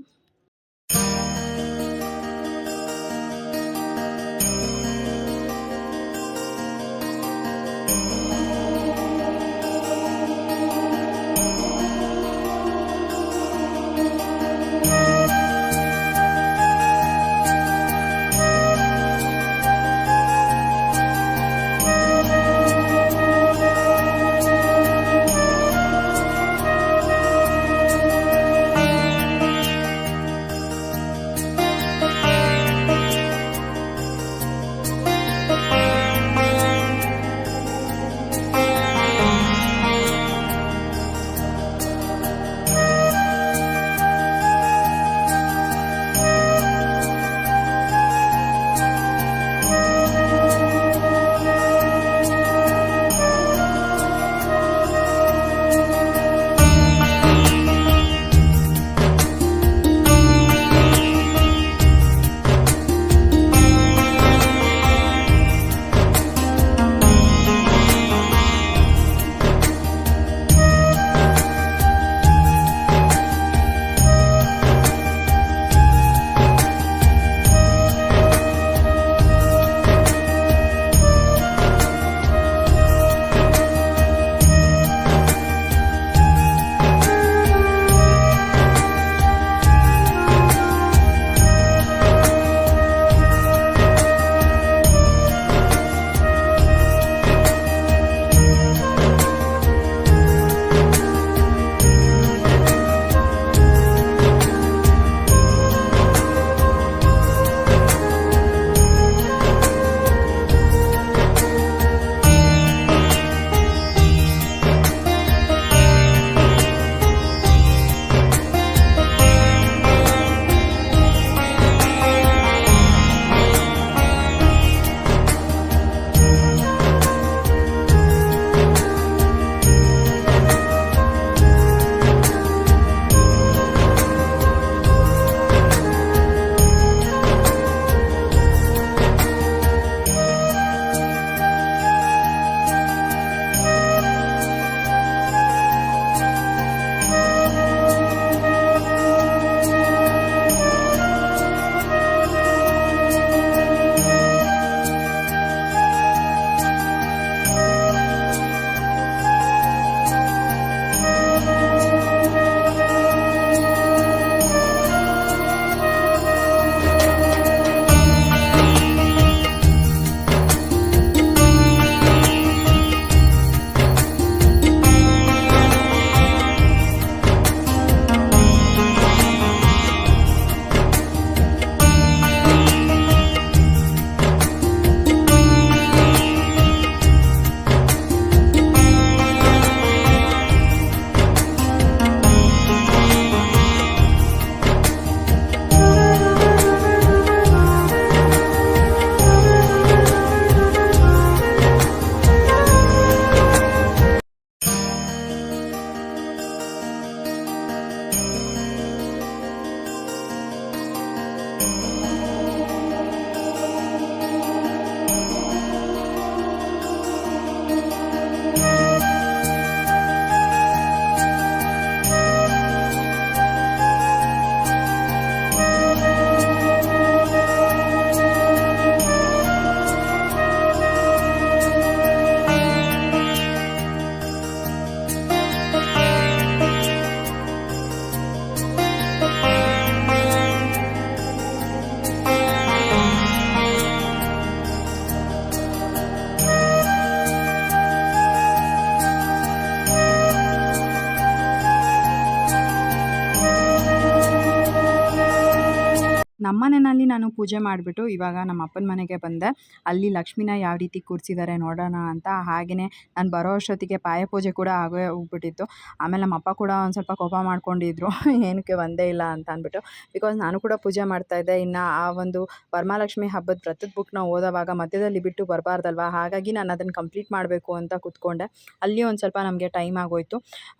ನಾನು ಪೂಜೆ ಮಾಡಿಬಿಟ್ಟು ಇವಾಗ ನಮ್ಮ ಅಪ್ಪನ ಮನೆಗೆ ಬಂದೆ. ಅಲ್ಲಿ ಲಕ್ಷ್ಮಿನ ಯಾವ ರೀತಿ ಕೂರಿಸಿದ್ದಾರೆ ನೋಡೋಣ ಅಂತ. ಹಾಗೆಯೇ ನಾನು ಬರೋ ಅಷ್ಟೊತ್ತಿಗೆ ಪಾಯ ಪೂಜೆ ಕೂಡ ಆಗೇ ಹೋಗ್ಬಿಟ್ಟಿತ್ತು. ಆಮೇಲೆ ನಮ್ಮ ಅಪ್ಪ ಕೂಡ ಒಂದು ಸ್ವಲ್ಪ ಕೋಪ ಮಾಡ್ಕೊಂಡಿದ್ರು ಏನಕ್ಕೆ ಬಂದೇ ಇಲ್ಲ ಅಂತ ಅಂದ್ಬಿಟ್ಟು. ಬಿಕಾಸ್ ನಾನು ಕೂಡ ಪೂಜೆ ಮಾಡ್ತಾಯಿದ್ದೆ. ಇನ್ನು ಆ ಒಂದು ವರಮಹಾಲಕ್ಷ್ಮಿ ಹಬ್ಬದ ವ್ರತದ ಬುಕ್ನ ಓದೋವಾಗ ಮಧ್ಯದಲ್ಲಿ ಬಿಟ್ಟು ಬರಬಾರ್ದಲ್ವ, ಹಾಗಾಗಿ ನಾನು ಅದನ್ನು ಕಂಪ್ಲೀಟ್ ಮಾಡಬೇಕು ಅಂತ ಕೂತ್ಕೊಂಡೆ. ಅಲ್ಲಿ ಒಂದು ಸ್ವಲ್ಪ ನಮಗೆ ಟೈಮ್ ಆಗೋಯಿತು.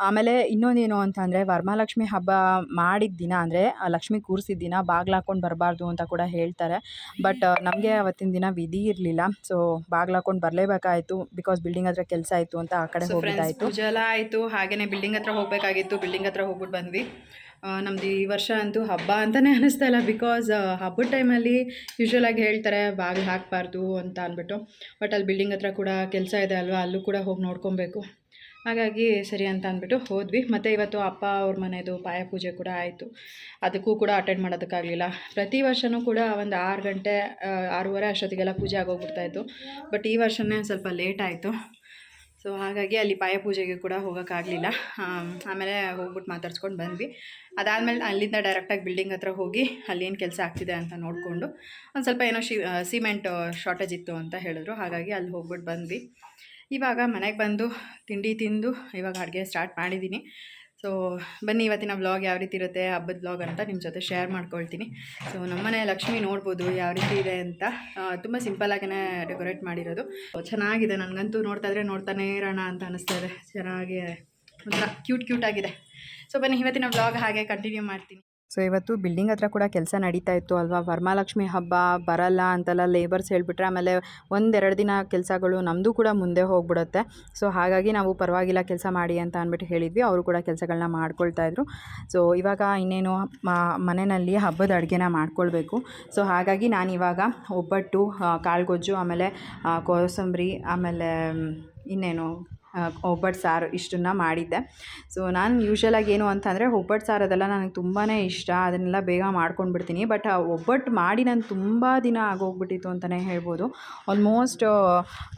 ಆಮೇಲೆ ಇನ್ನೊಂದೇನು ಅಂತಂದರೆ ವರಮಹಾಲಕ್ಷ್ಮಿ ಹಬ್ಬ ಮಾಡಿದ ದಿನ ಅಂದರೆ ಲಕ್ಷ್ಮಿ ಕೂರಿಸಿದ ದಿನ ಬಾಗಿಲು ಹಾಕ್ಕೊಂಡು ಬರಬಾರ್ದು ಅಂತ ಕೂಡ ಹೇಳ್ತಾರೆ. ಬಟ್ ನಮಗೆ ಅವತ್ತಿನ ದಿನ ವಿಧಿ ಇರಲಿಲ್ಲ. ಸೊ ಬಾಗಿಲು ಹಾಕ್ಕೊಂಡು ಬರಲೇಬೇಕಾಯಿತು. ಬಿಕಾಸ್ ಬಿಲ್ಡಿಂಗ್ ಹತ್ರ ಕೆಲಸ ಆಯಿತು ಅಂತ ಆ ಕಡೆ ಹೋಗ್ಬಿಟ್ಟಾಯಿತು. ಪೂಜೆ ಎಲ್ಲ ಆಯಿತು. ಹಾಗೆಯೇ ಬಿಲ್ಡಿಂಗ್ ಹತ್ರ ಹೋಗಬೇಕಾಗಿತ್ತು. ಬಿಲ್ಡಿಂಗ್ ಹತ್ರ ಹೋಗ್ಬಿಟ್ಟು ಬಂದ್ವಿ. ನಮ್ಮದು ಈ ವರ್ಷ ಅಂತೂ ಹಬ್ಬ ಅಂತಲೇ ಅನ್ನಿಸ್ತಾ ಇಲ್ಲ. ಬಿಕಾಸ್ ಹಬ್ಬದ ಟೈಮಲ್ಲಿ ಯೂಶ್ವಲಾಗಿ ಹೇಳ್ತಾರೆ ಬಾಗಿಲು ಹಾಕಬಾರ್ದು ಅಂತ ಅಂದ್ಬಿಟ್ಟು. ಬಟ್ ಅಲ್ಲಿ ಬಿಲ್ಡಿಂಗ್ ಹತ್ರ ಕೂಡ ಕೆಲಸ ಇದೆ ಅಲ್ವಾ, ಅಲ್ಲೂ ಕೂಡ ಹೋಗಿ ನೋಡ್ಕೊಬೇಕು. ಹಾಗಾಗಿ ಸರಿ ಅಂತ ಅಂದ್ಬಿಟ್ಟು ಹೋದ್ವಿ. ಮತ್ತು ಇವತ್ತು ಅಪ್ಪ ಅವ್ರ ಮನೆಯದು ಪಾಯ ಪೂಜೆ ಕೂಡ ಆಯಿತು. ಅದಕ್ಕೂ ಕೂಡ ಅಟೆಂಡ್ ಮಾಡೋದಕ್ಕಾಗಲಿಲ್ಲ. ಪ್ರತಿ ವರ್ಷವೂ ಕೂಡ ಒಂದು 6 ಗಂಟೆ 6:30 ಅಷ್ಟೊತ್ತಿಗೆಲ್ಲ ಪೂಜೆ ಆಗೋಗ್ಬಿಡ್ತಾಯಿತ್ತು. ಬಟ್ ಈ ವರ್ಷವೇ ಸ್ವಲ್ಪ ಲೇಟ್ ಆಯಿತು. ಸೊ ಹಾಗಾಗಿ ಅಲ್ಲಿ ಪಾಯ ಪೂಜೆಗೆ ಕೂಡ ಹೋಗೋಕ್ಕಾಗಲಿಲ್ಲ. ಆಮೇಲೆ ಹೋಗ್ಬಿಟ್ಟು ಮಾತಾಡ್ಸ್ಕೊಂಡು ಬಂದ್ವಿ. ಅದಾದಮೇಲೆ ಅಲ್ಲಿಂದ ಡೈರೆಕ್ಟಾಗಿ ಬಿಲ್ಡಿಂಗ್ ಹತ್ರ ಹೋಗಿ ಅಲ್ಲೇನು ಕೆಲಸ ಆಗ್ತಿದೆ ಅಂತ ನೋಡಿಕೊಂಡು ಒಂದು ಸ್ವಲ್ಪ ಏನೋ ಸಿಮೆಂಟ್ ಶಾರ್ಟೇಜ್ ಇತ್ತು ಅಂತ ಹೇಳಿದ್ರು. ಹಾಗಾಗಿ ಅಲ್ಲಿ ಹೋಗ್ಬಿಟ್ಟು ಬಂದ್ವಿ. ಇವಾಗ ಮನೆಗೆ ಬಂದು ತಿಂಡಿ ತಿಂದು ಇವಾಗ ಅಡುಗೆ ಸ್ಟಾರ್ಟ್ ಮಾಡಿದ್ದೀನಿ. ಸೊ ಬನ್ನಿ ಇವತ್ತಿನ ವ್ಲಾಗ್ ಯಾವ ರೀತಿ ಇರುತ್ತೆ, ಹಬ್ಬದ ವ್ಲಾಗ್ ಅಂತ ನಿಮ್ಮ ಜೊತೆ ಶೇರ್ ಮಾಡ್ಕೊಳ್ತೀನಿ. ಸೊ ನಮ್ಮನೆ ಲಕ್ಷ್ಮಿ ನೋಡ್ಬೋದು ಯಾವ ರೀತಿ ಇದೆ ಅಂತ. ತುಂಬ ಸಿಂಪಲ್ಲಾಗೇ ಡೆಕೋರೇಟ್ ಮಾಡಿರೋದು. ಚೆನ್ನಾಗಿದೆ. ನನಗಂತೂ ನೋಡ್ತಾ ಇದ್ರೆ ನೋಡ್ತಾನೇ ಇರೋಣ ಅಂತ ಅನ್ನಿಸ್ತಾ ಇದೆ. ಚೆನ್ನಾಗಿ ಒಂಥರ ಕ್ಯೂಟ್ ಆಗಿದೆ. ಸೊ ಬನ್ನಿ ಇವತ್ತಿನ ವ್ಲಾಗ್ ಹಾಗೆ ಕಂಟಿನ್ಯೂ ಮಾಡ್ತೀನಿ. ಸೊ ಇವತ್ತು ಬಿಲ್ಡಿಂಗ್ ಹತ್ರ ಕೂಡ ಕೆಲಸ ನಡೀತಾ ಇತ್ತು ಅಲ್ವಾ. ವರಮಹಾಲಕ್ಷ್ಮಿ ಹಬ್ಬ ಬರಲ್ಲ ಅಂತೆಲ್ಲ ಲೇಬರ್ಸ್ ಹೇಳಿಬಿಟ್ರೆ ಆಮೇಲೆ 1-2 ದಿನ ಕೆಲಸಗಳು ನಮ್ಮದು ಕೂಡ ಮುಂದೆ ಹೋಗ್ಬಿಡುತ್ತೆ. ಸೊ ಹಾಗಾಗಿ ನಾವು ಪರವಾಗಿಲ್ಲ ಕೆಲಸ ಮಾಡಿ ಅಂತ ಅಂದ್ಬಿಟ್ಟು ಹೇಳಿದ್ವಿ. ಅವರು ಕೂಡ ಕೆಲಸಗಳನ್ನ ಮಾಡ್ಕೊಳ್ತಾಯಿದ್ರು. ಸೊ ಇವಾಗ ಇನ್ನೇನು ಮನೆಯಲ್ಲಿ ಹಬ್ಬದ ಅಡುಗೆನ ಮಾಡ್ಕೊಳ್ಬೇಕು. ಸೊ ಹಾಗಾಗಿ ನಾನಿವಾಗ ಒಬ್ಬಟ್ಟು, ಕಾಳುಗೊಜ್ಜು, ಆಮೇಲೆ ಕೋಸಂಬರಿ, ಆಮೇಲೆ ಇನ್ನೇನು ಒಬ್ಬಟ್ಟು ಸಾರು ಇಷ್ಟನ್ನು ಮಾಡಿದ್ದೆ. ಸೊ ನಾನು ಯೂಶ್ವಲಾಗಿ ಏನು ಅಂತಂದರೆ ಒಬ್ಬಟ್ಟು ಸಾರು ಅದೆಲ್ಲ ನನಗೆ ತುಂಬಾ ಇಷ್ಟ. ಅದನ್ನೆಲ್ಲ ಬೇಗ ಮಾಡ್ಕೊಂಡ್ಬಿಡ್ತೀನಿ. ಬಟ್ ಒಬ್ಬಟ್ಟು ಮಾಡಿ ನಾನು ತುಂಬ ದಿನ ಆಗೋಗ್ಬಿಟ್ಟಿತ್ತು ಅಂತಲೇ ಹೇಳ್ಬೋದು. ಆಲ್ಮೋಸ್ಟ್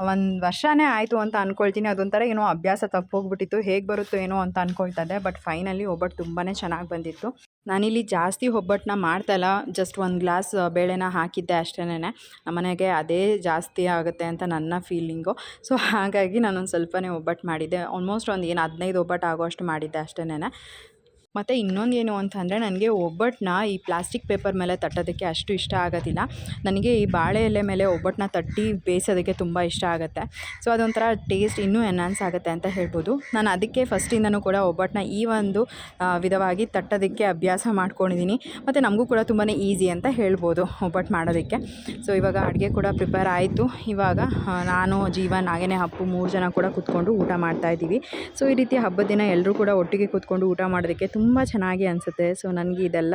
1 ವರ್ಷನೇ ಆಯಿತು ಅಂತ ಅಂದ್ಕೊಳ್ತೀನಿ. ಅದೊಂಥರ ಏನೋ ಅಭ್ಯಾಸ ತಪ್ಪೋಗ್ಬಿಟ್ಟಿತ್ತು. ಹೇಗೆ ಬರುತ್ತೋ ಏನೋ ಅಂತ ಅಂದ್ಕೊಳ್ತಾ ಇದ್ದೆ. ಬಟ್ ಫೈನಲಿ ಒಬ್ಬಟ್ಟು ತುಂಬಾ ಚೆನ್ನಾಗಿ ಬಂದಿತ್ತು. ನಾನಿಲ್ಲಿ ಜಾಸ್ತಿ ಒಬ್ಬಟ್ಟನ್ನ ಮಾಡ್ತಾಯಿಲ್ಲ. ಜಸ್ಟ್ 1 ಗ್ಲಾಸ್ ಬೇಳೆನ ಹಾಕಿದ್ದೆ ಅಷ್ಟೇನೆ. ನಮ್ಮನೆಗೆ ಅದೇ ಜಾಸ್ತಿ ಆಗುತ್ತೆ ಅಂತ ನನ್ನ ಫೀಲಿಂಗು. ಸೊ ಹಾಗಾಗಿ ನಾನೊಂದು ಸ್ವಲ್ಪನೇ ಒಬ್ಬಟ್ಟು ಮಾಡಿದ್ದೆ. ಆಲ್ಮೋಸ್ಟ್ ಒಂದು 15 ಒಬ್ಬಟ್ಟು ಆಗೋಷ್ಟು ಮಾಡಿದ್ದೆ ಅಷ್ಟೇನೆ. ಮತ್ತು ಇನ್ನೊಂದು ಏನು ಅಂತಂದರೆ ನನಗೆ ಒಬ್ಬಟ್ಟನ್ನ ಈ ಪ್ಲಾಸ್ಟಿಕ್ ಪೇಪರ್ ಮೇಲೆ ತಟ್ಟೋದಕ್ಕೆ ಅಷ್ಟು ಇಷ್ಟ ಆಗೋದಿಲ್ಲ. ನನಗೆ ಈ ಬಾಳೆ ಎಲೆ ಮೇಲೆ ಒಬ್ಬಟ್ಟನ್ನ ತಟ್ಟಿ ಬೇಯಿಸೋದಕ್ಕೆ ತುಂಬ ಇಷ್ಟ ಆಗುತ್ತೆ. ಸೊ ಅದೊಂಥರ ಟೇಸ್ಟ್ ಇನ್ನೂ ಎನ್ಹಾನ್ಸ್ ಆಗುತ್ತೆ ಅಂತ ಹೇಳ್ಬೋದು. ನಾನು ಅದಕ್ಕೆ ಫಸ್ಟಿಂದನೂ ಕೂಡ ಒಬ್ಬಟ್ಟನ್ನ ಈ ಒಂದು ವಿಧವಾಗಿ ತಟ್ಟೋದಕ್ಕೆ ಅಭ್ಯಾಸ ಮಾಡ್ಕೊಂಡಿದ್ದೀನಿ. ಮತ್ತು ನಮಗೂ ಕೂಡ ತುಂಬಾ ಈಸಿ ಅಂತ ಹೇಳ್ಬೋದು ಒಬ್ಬಟ್ಟು ಮಾಡೋದಕ್ಕೆ. ಸೊ ಇವಾಗ ಅಡುಗೆ ಕೂಡ ಪ್ರಿಪೇರ್ ಆಯಿತು. ಇವಾಗ ನಾನು, ಜೀವನ್, ಹಾಗೆಯೇ ಅಪ್ಪು 3 ಜನ ಕೂಡ ಕೂತ್ಕೊಂಡು ಊಟ ಮಾಡ್ತಾಯಿದ್ದೀವಿ. ಸೊ ಈ ರೀತಿ ಹಬ್ಬದ ದಿನ ಎಲ್ಲರೂ ಕೂಡ ಒಟ್ಟಿಗೆ ಕೂತ್ಕೊಂಡು ಊಟ ಮಾಡೋದಕ್ಕೆ ತುಂಬ ಚೆನ್ನಾಗಿ ಅನಿಸುತ್ತೆ. ಸೊ ನನಗೆ ಇದೆಲ್ಲ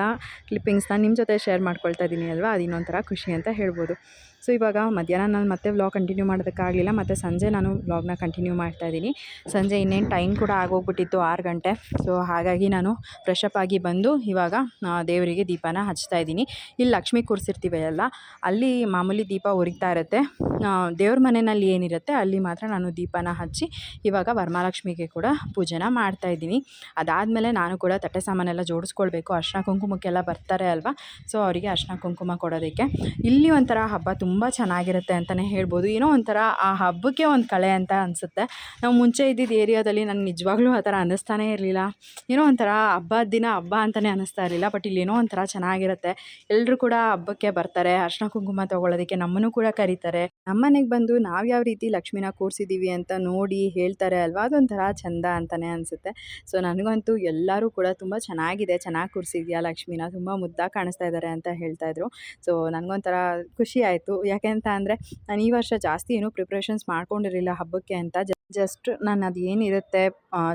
ಕ್ಲಿಪ್ಪಿಂಗ್ಸ್ನ ನಿಮ್ಮ ಜೊತೆ ಶೇರ್ ಮಾಡ್ಕೊಳ್ತಾ ಇದ್ದೀನಿ ಅಲ್ವಾ, ಅದು ಇನ್ನೊಂಥರ ಖುಷಿ ಅಂತ ಹೇಳ್ಬೋದು. ಸೊ ಇವಾಗ ಮಧ್ಯಾಹ್ನ ನಾನು ಮತ್ತೆ ವ್ಲಾಗ್ ಕಂಟಿನ್ಯೂ ಮಾಡೋದಕ್ಕಾಗಲಿಲ್ಲ. ಮತ್ತು ಸಂಜೆ ನಾನು ವ್ಲಾಗ್ನ ಕಂಟಿನ್ಯೂ ಮಾಡ್ತಾಯಿದ್ದೀನಿ. ಸಂಜೆ ಇನ್ನೇನು ಟೈಮ್ ಕೂಡ ಆಗೋಗ್ಬಿಟ್ಟಿತ್ತು 6 ಗಂಟೆ. ಸೊ ಹಾಗಾಗಿ ನಾನು ಫ್ರೆಶಪ್ ಆಗಿ ಬಂದು ಇವಾಗ ದೇವರಿಗೆ ದೀಪನ ಹಚ್ತಾಯಿದ್ದೀನಿ. ಇಲ್ಲಿ ಲಕ್ಷ್ಮಿ ಕೂರಿಸಿರ್ತೀವಿ ಅಲ್ಲ, ಅಲ್ಲಿ ಮಾಮೂಲಿ ದೀಪ ಉರಿತಾ ಇರುತ್ತೆ. ದೇವ್ರ ಮನೆಯಲ್ಲಿ ಏನಿರುತ್ತೆ ಅಲ್ಲಿ ಮಾತ್ರ ನಾನು ದೀಪನ ಹಚ್ಚಿ ಇವಾಗ ವರಮಹಾಲಕ್ಷ್ಮಿಗೆ ಕೂಡ ಪೂಜೆನ ಮಾಡ್ತಾಯಿದ್ದೀನಿ. ಅದಾದಮೇಲೆ ನಾನು ಕೂಡ ತಟ್ಟೆ ಸಾಮಾನೆಲ್ಲ ಜೋಡಿಸ್ಕೊಳ್ಬೇಕು. ಅರ್ಶಿನ ಕುಂಕುಮಕ್ಕೆಲ್ಲ ಬರ್ತಾರೆ ಅಲ್ವಾ, ಸೊ ಅವರಿಗೆ ಅರ್ಶಿನ ಕುಂಕುಮ ಕೊಡೋದಕ್ಕೆ. ಇಲ್ಲಿ ಒಂಥರ ಹಬ್ಬ ತುಂಬ ಚೆನ್ನಾಗಿರುತ್ತೆ ಅಂತಲೇ ಹೇಳ್ಬೋದು. ಏನೋ ಒಂಥರ ಆ ಹಬ್ಬಕ್ಕೆ ಒಂದು ಕಳೆ ಅಂತ ಅನಿಸುತ್ತೆ. ನಾವು ಮುಂಚೆ ಇದ್ದಿದ್ದ ಏರಿಯಾದಲ್ಲಿ ನನಗೆ ನಿಜವಾಗ್ಲೂ ಆ ಥರ ಅನ್ನಿಸ್ತಾನೇ ಇರಲಿಲ್ಲ. ಏನೋ ಒಂಥರ ಹಬ್ಬದ ದಿನ ಹಬ್ಬ ಅಂತಲೇ ಅನ್ನಿಸ್ತಾ ಇರಲಿಲ್ಲ. ಬಟ್ ಇಲ್ಲಿ ಏನೋ ಒಂಥರ ಚೆನ್ನಾಗಿರುತ್ತೆ. ಎಲ್ಲರೂ ಕೂಡ ಹಬ್ಬಕ್ಕೆ ಬರ್ತಾರೆ, ಅರ್ಶಿನ ಕುಂಕುಮ ತೊಗೊಳ್ಳೋದಕ್ಕೆ ನಮ್ಮನ್ನು ಕೂಡ ಕರೀತಾರೆ. ನಮ್ಮನೆಗೆ ಬಂದು ನಾವು ಯಾವ ರೀತಿ ಲಕ್ಷ್ಮಿನ ಕೂರಿಸಿದ್ದೀವಿ ಅಂತ ನೋಡಿ ಹೇಳ್ತಾರೆ ಅಲ್ವಾ, ಅದೊಂಥರ ಚೆಂದ ಅಂತಲೇ ಅನಿಸುತ್ತೆ. ಸೊ ನನಗಂತೂ ಎಲ್ಲರೂ ಕೂಡ ತುಂಬ ಚೆನ್ನಾಗಿದೆ, ಚೆನ್ನಾಗಿ ಕೂರಿಸಿದ್ಯಾ ಲಕ್ಷ್ಮಿನ, ತುಂಬ ಮುದ್ದಾಗಿ ಕಾಣಿಸ್ತಾ ಇದ್ದಾರೆ ಅಂತ ಹೇಳ್ತಾಯಿದ್ರು. ಸೊ ನನಗೊಂಥರ ಖುಷಿ ಆಯಿತು. ಯಾಕೆ ಅಂತ ಅಂದರೆ ನಾನು ಈ ವರ್ಷ ಜಾಸ್ತಿ ಏನೂ ಪ್ರಿಪ್ರೇಷನ್ಸ್ ಮಾಡ್ಕೊಂಡಿರಲಿಲ್ಲ ಹಬ್ಬಕ್ಕೆ ಅಂತ. ಜಸ್ಟ್ ನಾನು ಅದು ಏನಿರುತ್ತೆ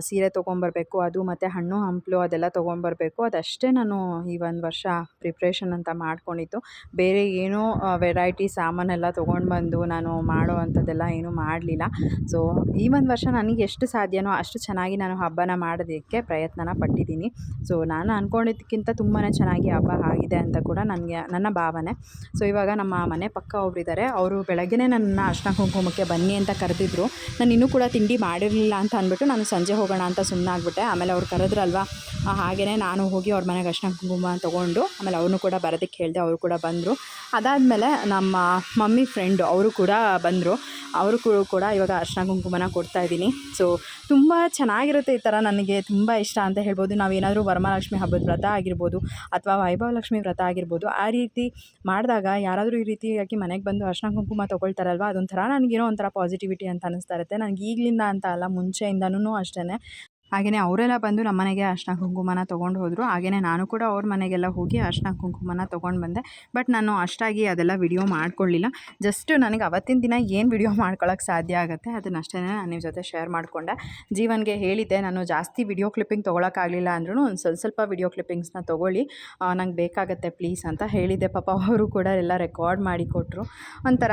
ಸೀರೆ ತೊಗೊಂಬರ್ಬೇಕು, ಅದು ಮತ್ತು ಹಣ್ಣು ಹಂಪಲು ಅದೆಲ್ಲ ತೊಗೊಂಬರ್ಬೇಕು, ಅದಷ್ಟೇ ನಾನು ಈ 1 ವರ್ಷ ಪ್ರಿಪ್ರೇಷನ್ ಅಂತ ಮಾಡ್ಕೊಂಡಿದ್ದು. ಬೇರೆ ಏನೋ ವೆರೈಟಿ ಸಾಮಾನೆಲ್ಲ ತೊಗೊಂಡು ಬಂದು ನಾನು ಮಾಡೋ ಅಂಥದ್ದೆಲ್ಲ ಏನೂ ಮಾಡಲಿಲ್ಲ. ಸೊ ಈ 1 ವರ್ಷ ನನಗೆ ಎಷ್ಟು ಸಾಧ್ಯನೋ ಅಷ್ಟು ಚೆನ್ನಾಗಿ ನಾನು ಹಬ್ಬನ ಮಾಡೋದಕ್ಕೆ ಪ್ರಯತ್ನನ ಪಟ್ಟಿದ್ದೀನಿ. ಸೊ ನಾನು ಅಂದ್ಕೊಂಡಿದ್ದಕ್ಕಿಂತ ತುಂಬಾ ಚೆನ್ನಾಗಿ ಹಬ್ಬ ಆಗಿದೆ ಅಂತ ಕೂಡ ನನ್ನ ಭಾವನೆ. ಸೊ ಇವಾಗ ನಮ್ಮ ಮನೆ ಪಕ್ಕ ಒಬ್ಬರಿದ್ದಾರೆ, ಅವರು ಬೆಳಗ್ಗೆನೇ ನನ್ನ ಅರ್ಶಿನ ಕುಂಕುಮಕ್ಕೆ ಬನ್ನಿ ಅಂತ ಕರೆದಿದ್ರು. ನಾನು ಇನ್ನೂ ಕೂಡ ತಿಂಡಿ ಮಾಡಿರಲಿಲ್ಲ ಅಂತ ಅಂದ್ಬಿಟ್ಟು ನಾನು ಸಂಜೆ ಹೋಗೋಣ ಅಂತ ಸುಮ್ಮನಾಗ್ಬಿಟ್ಟೆ. ಆಮೇಲೆ ಅವ್ರು ಕರೆದ್ರಲ್ವ, ಹಾಗೆಯೇ ನಾನು ಹೋಗಿ ಅವ್ರ ಮನೆಗೆ ಅರಿಶಿನ ಕುಂಕುಮ ತೊಗೊಂಡು ಆಮೇಲೆ ಅವ್ರನ್ನೂ ಕೂಡ ಬರೋದಕ್ಕೆ ಹೇಳಿದೆ. ಅವರು ಕೂಡ ಬಂದರು. ಅದಾದಮೇಲೆ ನಮ್ಮ ಮಮ್ಮಿ ಫ್ರೆಂಡು ಅವರು ಕೂಡ ಬಂದರು. ಅವರು ಕೂಡ ಇವಾಗ ಅರಿಶಿನ ಕುಂಕುಮನ ಕೊಡ್ತಾಯಿದ್ದೀನಿ. ಸೊ ತುಂಬ ಚೆನ್ನಾಗಿರುತ್ತೆ ಈ ಥರ, ನನಗೆ ತುಂಬ ಇಷ್ಟ ಅಂತ ಹೇಳ್ಬೋದು. ನಾವೇನಾದರೂ ವರಮಹಾಲಕ್ಷ್ಮಿ ಹಬ್ಬದ ವ್ರತ ಆಗಿರ್ಬೋದು ಅಥವಾ ವೈಭವಲಕ್ಷ್ಮಿ ವ್ರತ ಆಗಿರ್ಬೋದು, ಆ ರೀತಿ ಮಾಡಿದಾಗ ಯಾರಾದರೂ ಈ ರೀತಿಯಾಗಿ ಮನೆಗೆ ಬಂದು ಅರಿಶಿನ ಕುಂಕುಮ ತೊಗೊಳ್ತಾರಲ್ವ, ಅದೊಂಥರ ನನಗೇನೋ ಒಂಥರ ಪಾಸಿಟಿವಿಟಿ ಅಂತ ಅನ್ನಿಸ್ತಾ ಇರುತ್ತೆ. ನನಗೆ ಈಗಲಿಂದ ಅಂತ ಅಲ್ಲ, ಮುಂಚೆಯಿಂದನೂ ಅಷ್ಟೇ. ಹಾಗೆಯೇ ಅವರೆಲ್ಲ ಬಂದು ನಮ್ಮ ಮನೆಗೆ ಅರಿಶಿನ ಕುಂಕುಮನ ತೊಗೊಂಡು ಹೋದರು. ಹಾಗೆಯೇ ನಾನು ಕೂಡ ಅವ್ರ ಮನೆಗೆಲ್ಲ ಹೋಗಿ ಅರಿಶಿನ ಕುಂಕುಮನ ತೊಗೊಂಡು ಬಂದೆ. ಬಟ್ ನಾನು ಅಷ್ಟಾಗಿ ಅದೆಲ್ಲ ವಿಡಿಯೋ ಮಾಡ್ಕೊಳ್ಳಿಲ್ಲ. ಜಸ್ಟ್ ನನಗೆ ಅವತ್ತಿನ ದಿನ ಏನು ವಿಡಿಯೋ ಮಾಡ್ಕೊಳ್ಳೋಕ್ಕೆ ಸಾಧ್ಯ ಆಗುತ್ತೆ ಅದನ್ನಷ್ಟೇ ನಾನು ನಿಮ್ಮ ಜೊತೆ ಶೇರ್ ಮಾಡಿಕೊಂಡೆ. ಜೀವನ್ಗೆ ಹೇಳಿದ್ದೆ, ನಾನು ಜಾಸ್ತಿ ವಿಡಿಯೋ ಕ್ಲಿಪ್ಪಿಂಗ್ ತೊಗೊಳಕ್ಕಾಗಲಿಲ್ಲ ಅಂದ್ರೂ ಒಂದು ಸ್ವಲ್ಪ ವಿಡಿಯೋ ಕ್ಲಿಪ್ಪಿಂಗ್ಸ್ನ ತೊಗೊಳ್ಳಿ, ನಂಗೆ ಬೇಕಾಗುತ್ತೆ ಪ್ಲೀಸ್ ಅಂತ ಹೇಳಿದ್ದೆ. ಪಾಪ ಅವರು ಕೂಡ ಎಲ್ಲ ರೆಕಾರ್ಡ್ ಮಾಡಿ ಕೊಟ್ಟರು. ಒಂಥರ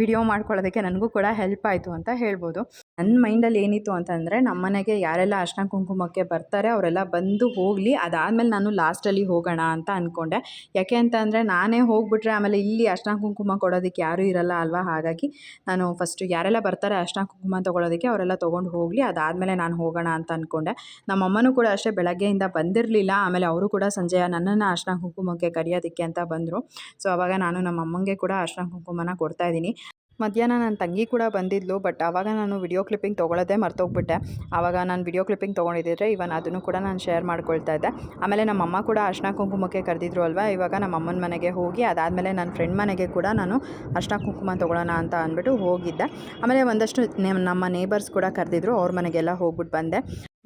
ವಿಡಿಯೋ ಮಾಡ್ಕೊಳ್ಳೋದಕ್ಕೆ ನನಗೂ ಕೂಡ ಹೆಲ್ಪ್ ಆಯಿತು ಅಂತ ಹೇಳ್ಬೋದು. ನನ್ನ ಮೈಂಡಲ್ಲಿ ಏನಿತ್ತು ಅಂತಂದರೆ, ನಮ್ಮ ಮನೆಗೆ ಯಾರೆಲ್ಲ ಅರಿಶಿನ ಕುಂಕುಮಕ್ಕೆ ಬರ್ತಾರೆ ಅವರೆಲ್ಲ ಬಂದು ಹೋಗಲಿ, ಅದಾದಮೇಲೆ ನಾನು ಲಾಸ್ಟಲ್ಲಿ ಹೋಗೋಣ ಅಂತ ಅಂದ್ಕೊಂಡೆ. ಯಾಕೆ ಅಂತ ಅಂದರೆ, ನಾನೇ ಹೋಗಿಬಿಟ್ರೆ ಆಮೇಲೆ ಇಲ್ಲಿ ಅರಿಶಿನ ಕುಂಕುಮ ಕೊಡೋದಕ್ಕೆ ಯಾರೂ ಇರಲ್ಲ ಅಲ್ವಾ. ಹಾಗಾಗಿ ನಾನು ಫಸ್ಟು ಯಾರೆಲ್ಲ ಬರ್ತಾರೆ ಅರಿಶಿನ ಕುಂಕುಮ ತೊಗೊಳೋದಕ್ಕೆ ಅವರೆಲ್ಲ ತೊಗೊಂಡು ಹೋಗಲಿ, ಅದಾದಮೇಲೆ ನಾನು ಹೋಗೋಣ ಅಂತ ಅಂದ್ಕೊಂಡೆ. ನಮ್ಮಮ್ಮನೂ ಕೂಡ ಅಷ್ಟೇ ಬೆಳಗ್ಗೆಯಿಂದ ಬಂದಿರಲಿಲ್ಲ. ಆಮೇಲೆ ಅವರು ಕೂಡ ಸಂಜೆ ನನ್ನನ್ನು ಅರಿಶಿನ ಕುಂಕುಮಕ್ಕೆ ಕರೆಯೋದಕ್ಕೆ ಅಂತ ಬಂದರು. ಸೊ ಆವಾಗ ನಾನು ನಮ್ಮ ಅಮ್ಮಂಗೆ ಕೂಡ ಅರಿಶಿನ ಕುಂಕುಮನ ಕೊಡ್ತಾಯಿದ್ದೀನಿ. ಮಧ್ಯಾಹ್ನ ನನ್ನ ತಂಗಿ ಕೂಡ ಬಂದಿದ್ಲು. ಬಟ್ ಆವಾಗ ನಾನು ವಿಡಿಯೋ ಕ್ಲಿಪ್ಪಿಂಗ್ ತೊಗೊಳ್ಳೋದೇ ಮರ್ತೋಗ್ಬಿಟ್ಟೆ. ಆವಾಗ ನಾನು ವಿಡಿಯೋ ಕ್ಲಿಪ್ಪಿಂಗ್ ತೊಗೊಂಡಿದ್ದರೆ ಇವನ್ ಅದನ್ನು ಕೂಡ ನಾನು ಶೇರ್ ಮಾಡ್ಕೊಳ್ತಾ ಇದ್ದೆ. ಆಮೇಲೆ ನಮ್ಮಮ್ಮ ಕೂಡ ಅರಿಶಿನ ಕುಂಕುಮಕ್ಕೆ ಕರೆದಿದ್ರು ಅಲ್ವಾ. ಇವಾಗ ನಮ್ಮ ಅಮ್ಮನ ಮನೆಗೆ ಹೋಗಿ ಅದಾದಮೇಲೆ ನನ್ನ ಫ್ರೆಂಡ್ ಮನೆಗೆ ಕೂಡ ನಾನು ಅರಿಶಿನ ಕುಂಕುಮ ತೊಗೊಳ್ಳೋಣ ಅಂತ ಅಂದ್ಬಿಟ್ಟು ಹೋಗಿದ್ದೆ. ಆಮೇಲೆ ಒಂದಷ್ಟು ನಮ್ಮ ನೇಬರ್ಸ್ ಕೂಡ ಕರೆದಿದ್ರು, ಅವ್ರ ಮನೆಗೆಲ್ಲ ಹೋಗ್ಬಿಟ್ಟು ಬಂದೆ.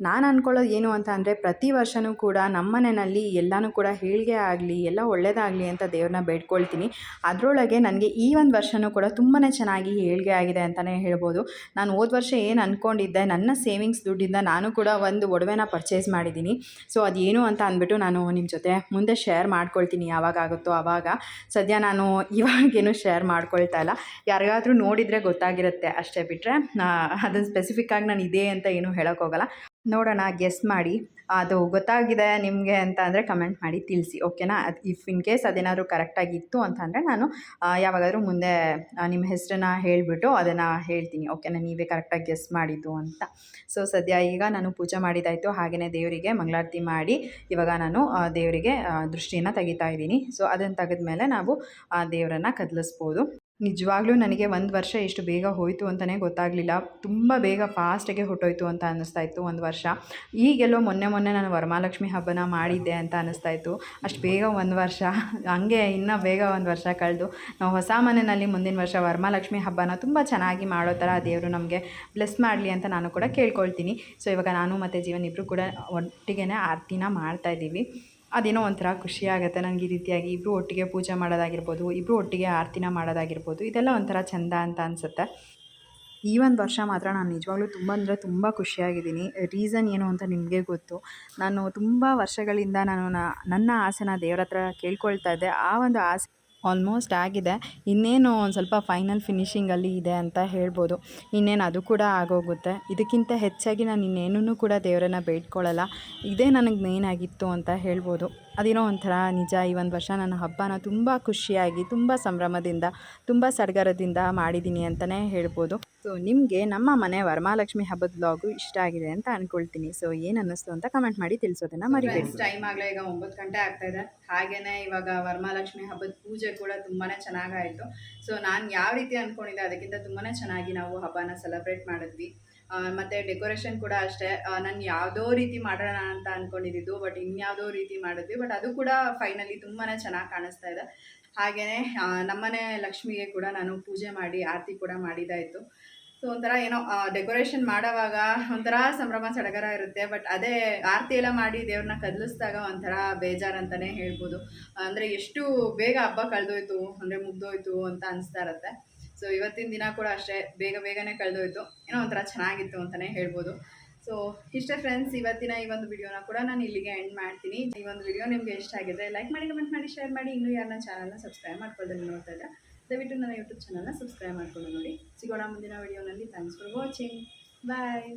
ನಾನು ಅಂದ್ಕೊಳ್ಳೋದು ಏನು ಅಂತ ಅಂದರೆ, ಪ್ರತಿ ವರ್ಷವೂ ಕೂಡ ನಮ್ಮ ಮನೆಯಲ್ಲಿ ಎಲ್ಲನೂ ಕೂಡ ಏಳ್ಗೆ ಆಗಲಿ, ಎಲ್ಲ ಒಳ್ಳೆಯದಾಗಲಿ ಅಂತ ದೇವ್ರನ್ನ ಬೇಡ್ಕೊಳ್ತೀನಿ. ಅದರೊಳಗೆ ನನಗೆ ಈ ಒಂದು ವರ್ಷವೂ ಕೂಡ ತುಂಬಾ ಚೆನ್ನಾಗಿ ಏಳ್ಗೆ ಆಗಿದೆ ಅಂತಲೇ ಹೇಳ್ಬೋದು. ನಾನು ಹೋದ ವರ್ಷ ಏನು ಅಂದ್ಕೊಂಡಿದ್ದೆ, ನನ್ನ ಸೇವಿಂಗ್ಸ್ ದುಡ್ಡಿಂದ ನಾನು ಕೂಡ ಒಂದು ಒಡವೆನ ಪರ್ಚೇಸ್ ಮಾಡಿದ್ದೀನಿ. ಸೊ ಅದೇನು ಅಂತ ಅಂದ್ಬಿಟ್ಟು ನಾನು ನಿಮ್ಮ ಜೊತೆ ಮುಂದೆ ಶೇರ್ ಮಾಡ್ಕೊಳ್ತೀನಿ, ಯಾವಾಗ ಆಗುತ್ತೋ ಆವಾಗ. ಸದ್ಯ ನಾನು ಇವಾಗೇನು ಶೇರ್ ಮಾಡ್ಕೊಳ್ತಾ ಇಲ್ಲ. ಯಾರಿಗಾದರೂ ನೋಡಿದರೆ ಗೊತ್ತಾಗಿರುತ್ತೆ ಅಷ್ಟೇ, ಬಿಟ್ಟರೆ ಅದನ್ನು ಸ್ಪೆಸಿಫಿಕ್ಕಾಗಿ ನಾನು ಇದೇ ಅಂತ ಏನೂ ಹೇಳೋಕ್ಕೋಗಲ್ಲ. ನೋಡೋಣ, ಗೆಸ್ ಮಾಡಿ. ಅದು ಗೊತ್ತಾಗಿದೆ ನಿಮಗೆ ಅಂತ ಅಂದರೆ ಕಮೆಂಟ್ ಮಾಡಿ ತಿಳಿಸಿ, ಓಕೆನಾ. ಅದು ಇಫ್ ಇನ್ ಕೇಸ್ ಅದೇನಾದರೂ ಕರೆಕ್ಟಾಗಿತ್ತು ಅಂತಂದರೆ ನಾನು ಯಾವಾಗಾದರೂ ಮುಂದೆ ನಿಮ್ಮ ಹೆಸರನ್ನ ಹೇಳಿಬಿಟ್ಟು ಅದನ್ನು ಹೇಳ್ತೀನಿ, ಓಕೆನಾ, ನೀವೇ ಕರೆಕ್ಟಾಗಿ ಗೆಸ್ ಮಾಡಿದ್ದು ಅಂತ. ಸೊ ಸದ್ಯ ಈಗ ನಾನು ಪೂಜೆ ಮಾಡಿದ್ದಾಯಿತು. ಹಾಗೆಯೇ ದೇವರಿಗೆ ಮಂಗಳಾರತಿ ಮಾಡಿ ಇವಾಗ ನಾನು ದೇವರಿಗೆ ದೃಷ್ಟಿಯನ್ನು ತೆಗಿತಾ ಇದ್ದೀನಿ. ಸೊ ಅದನ್ನು ತೆಗೆದ್ಮೇಲೆ ನಾವು ದೇವರನ್ನು ಕದಲಿಸ್ಬೋದು. ನಿಜವಾಗ್ಲೂ ನನಗೆ ಒಂದು ವರ್ಷ ಎಷ್ಟು ಬೇಗ ಹೋಯಿತು ಅಂತಲೇ ಗೊತ್ತಾಗಲಿಲ್ಲ. ತುಂಬ ಬೇಗ ಫಾಸ್ಟಾಗೆ ಹೊರಟೋಯ್ತು ಅಂತ ಅನ್ನಿಸ್ತಾ ಇತ್ತು ಒಂದು ವರ್ಷ. ಈಗೆಲ್ಲೋ ಮೊನ್ನೆ ನಾನು ವರಮಹಾಲಕ್ಷ್ಮಿ ಹಬ್ಬನ ಮಾಡಿದ್ದೆ ಅಂತ ಅನ್ನಿಸ್ತಾ ಇತ್ತು. ಅಷ್ಟು ಬೇಗ ಒಂದು ವರ್ಷ, ಹಂಗೆ ಇನ್ನೂ ಬೇಗ ಒಂದು ವರ್ಷ ಕಳೆದು ನಾವು ಹೊಸ ಮನೆಯಲ್ಲಿ ಮುಂದಿನ ವರ್ಷ ವರಮಹಾಲಕ್ಷ್ಮಿ ಹಬ್ಬನ ತುಂಬ ಚೆನ್ನಾಗಿ ಮಾಡೋ ಥರ ದೇವರು ನಮಗೆ ಬ್ಲೆಸ್ ಮಾಡಲಿ ಅಂತ ನಾನು ಕೂಡ ಕೇಳ್ಕೊಳ್ತೀನಿ. ಸೊ ಇವಾಗ ನಾನು ಮತ್ತು ಜೀವನ್ ಇಬ್ಬರು ಕೂಡ ಒಟ್ಟಿಗೆ ಆರತಿನ ಮಾಡ್ತಾಯಿದ್ದೀವಿ. ಅದೇನೋ ಒಂಥರ ಖುಷಿಯಾಗುತ್ತೆ ನನಗೆ. ಈ ರೀತಿಯಾಗಿ ಇಬ್ಬರು ಒಟ್ಟಿಗೆ ಪೂಜೆ ಮಾಡೋದಾಗಿರ್ಬೋದು, ಇಬ್ಬರು ಒಟ್ಟಿಗೆ ಆರತಿನ ಮಾಡೋದಾಗಿರ್ಬೋದು, ಇದೆಲ್ಲ ಒಂಥರ ಚೆಂದ ಅಂತ ಅನಿಸುತ್ತೆ. ಈ ಒಂದು ವರ್ಷ ಮಾತ್ರ ನಾನು ನಿಜವಾಗ್ಲೂ ತುಂಬ ಅಂದರೆ ತುಂಬ ಖುಷಿಯಾಗಿದ್ದೀನಿ. ರೀಸನ್ ಏನು ಅಂತ ನಿಮಗೆ ಗೊತ್ತು. ನಾನು ತುಂಬ ವರ್ಷಗಳಿಂದ ನಾನು ನನ್ನ ಆಸೆನ ದೇವ್ರ ಹತ್ರ ಕೇಳ್ಕೊಳ್ತಾ ಇದ್ದೆ. ಆ ಒಂದು ಆಸೆ ಆಲ್ಮೋಸ್ಟ್ ಆಗಿದೆ. ಇನ್ನೇನು ಒಂದು ಸ್ವಲ್ಪ ಫೈನಲ್ ಫಿನಿಷಿಂಗಲ್ಲಿ ಇದೆ ಅಂತ ಹೇಳ್ಬೋದು. ಇನ್ನೇನು ಅದು ಕೂಡ ಆಗೋಗುತ್ತೆ. ಇದಕ್ಕಿಂತ ಹೆಚ್ಚಾಗಿ ನಾನು ಇನ್ನೇನೂ ಕೂಡ ದೇವರನ್ನು ಬೇಡ್ಕೊಳ್ಳಲ್ಲ. ಇದೇ ನನಗೆ ಮೇನ್ ಆಗಿತ್ತು ಅಂತ ಹೇಳ್ಬೋದು. ಅದೇನೋ ಒಂಥರ ನಿಜ, ಈ ಒಂದು ವರ್ಷ ನನ್ನ ಹಬ್ಬನ ತುಂಬ ಖುಷಿಯಾಗಿ, ತುಂಬ ಸಂಭ್ರಮದಿಂದ, ತುಂಬ ಸಡಗರದಿಂದ ಮಾಡಿದ್ದೀನಿ ಅಂತಲೇ ಹೇಳ್ಬೋದು. ಸೊ ನಿಮಗೆ ನಮ್ಮ ಮನೆ ವರಮಹಾಲಕ್ಷ್ಮಿ ಹಬ್ಬದ ಬ್ಲಾಗು ಇಷ್ಟ ಆಗಿದೆ ಅಂತ ಅಂದ್ಕೊಳ್ತೀನಿ. ಸೊ ಏನು ಅನ್ನಿಸ್ತು ಅಂತ ಕಮೆಂಟ್ ಮಾಡಿ ತಿಳಿಸೋದನ್ನು ಮರಿಬೇಡಿ. ಟೈಮ್ ಆಗಲೇ ಈಗ 9 ಗಂಟೆ ಆಗ್ತಾಯಿದೆ. ಹಾಗೆಯೇ ಇವಾಗ ವರಮಹಾಲಕ್ಷ್ಮಿ ಹಬ್ಬದ ಪೂಜೆ ಕೂಡ ತುಂಬಾ ಚೆನ್ನಾಗಾಯಿತು. ಸೊ ನಾನು ಯಾವ ರೀತಿ ಅಂದ್ಕೊಂಡಿದ್ದೆ ಅದಕ್ಕಿಂತ ತುಂಬಾ ಚೆನ್ನಾಗಿ ನಾವು ಹಬ್ಬನ ಸೆಲೆಬ್ರೇಟ್ ಮಾಡಿದ್ವಿ. ಮತ್ತು ಡೆಕೋರೇಷನ್ ಕೂಡ ಅಷ್ಟೇ, ನಾನು ಯಾವುದೋ ರೀತಿ ಮಾಡೋಣ ಅಂತ ಅಂದ್ಕೊಂಡಿದ್ದು, ಬಟ್ ಇನ್ಯಾವುದೋ ರೀತಿ ಮಾಡಿದ್ವಿ. ಬಟ್ ಅದು ಕೂಡ ಫೈನಲಿ ತುಂಬಾ ಚೆನ್ನಾಗಿ ಕಾಣಿಸ್ತಾ ಇದೆ. ಹಾಗೆಯೇ ನಮ್ಮನೆ ಲಕ್ಷ್ಮಿಗೆ ಕೂಡ ನಾನು ಪೂಜೆ ಮಾಡಿ ಆರತಿ ಕೂಡ ಮಾಡಿದ್ದಾಯಿತು. ಸೊ ಒಂಥರ ಏನೋ ಡೆಕೋರೇಷನ್ ಮಾಡೋವಾಗ ಒಂಥರ ಸಂಭ್ರಮ ಸಡಗರ ಇರುತ್ತೆ. ಬಟ್ ಅದೇ ಆರತಿ ಎಲ್ಲ ಮಾಡಿ ದೇವ್ರನ್ನ ಕದಲಿಸಿದಾಗ ಒಂಥರ ಬೇಜಾರು ಅಂತಲೇ ಹೇಳ್ಬೋದು. ಅಂದರೆ ಎಷ್ಟು ಬೇಗ ಹಬ್ಬ ಕಳೆದೋಯ್ತು, ಅಂದರೆ ಮುಗ್ದೋಯ್ತು ಅಂತ ಅನಿಸ್ತಾ ಇರುತ್ತೆ. ಸೊ ಇವತ್ತಿನ ದಿನ ಕೂಡ ಅಷ್ಟೇ ಬೇಗನೆ ಕಳೆದೋಯ್ತು. ಏನೋ ಒಂಥರ ಚೆನ್ನಾಗಿತ್ತು ಅಂತಲೇ ಹೇಳ್ಬೋದು. ಸೊ ಇಷ್ಟೇ ಫ್ರೆಂಡ್ಸ್, ಇವತ್ತಿನ ಈ ಒಂದು ವಿಡಿಯೋನ ಕೂಡ ನಾನು ಇಲ್ಲಿಗೆ ಎಂಡ್ ಮಾಡ್ತೀನಿ. ಈ ಒಂದು ವಿಡಿಯೋ ನಿಮಗೆ ಇಷ್ಟ ಆಗಿದೆ ಲೈಕ್ ಮಾಡಿ, ಕಮೆಂಟ್ ಮಾಡಿ, ಶೇರ್ ಮಾಡಿ. ಇನ್ನೂ ಯಾರನ್ನ ಚಾನಲ್ನ ಸಬ್ಸ್ಕ್ರೈಬ್ ಮಾಡ್ಕೊಳ್ದೆ ನೋಡ್ತಾ ಇದ್ದರೆ ದಯವಿಟ್ಟು ನನ್ನ ಯೂಟ್ಯೂಬ್ ಚಾನಲ್ನ ಸಬ್ಸ್ಕ್ರೈಬ್ ಮಾಡ್ಕೊಂಡು ನೋಡಿ. ಸಿಗೋಣ ಮುಂದಿನ ವಿಡಿಯೋನಲ್ಲಿ. Thanks for watching. ಬಾಯ್.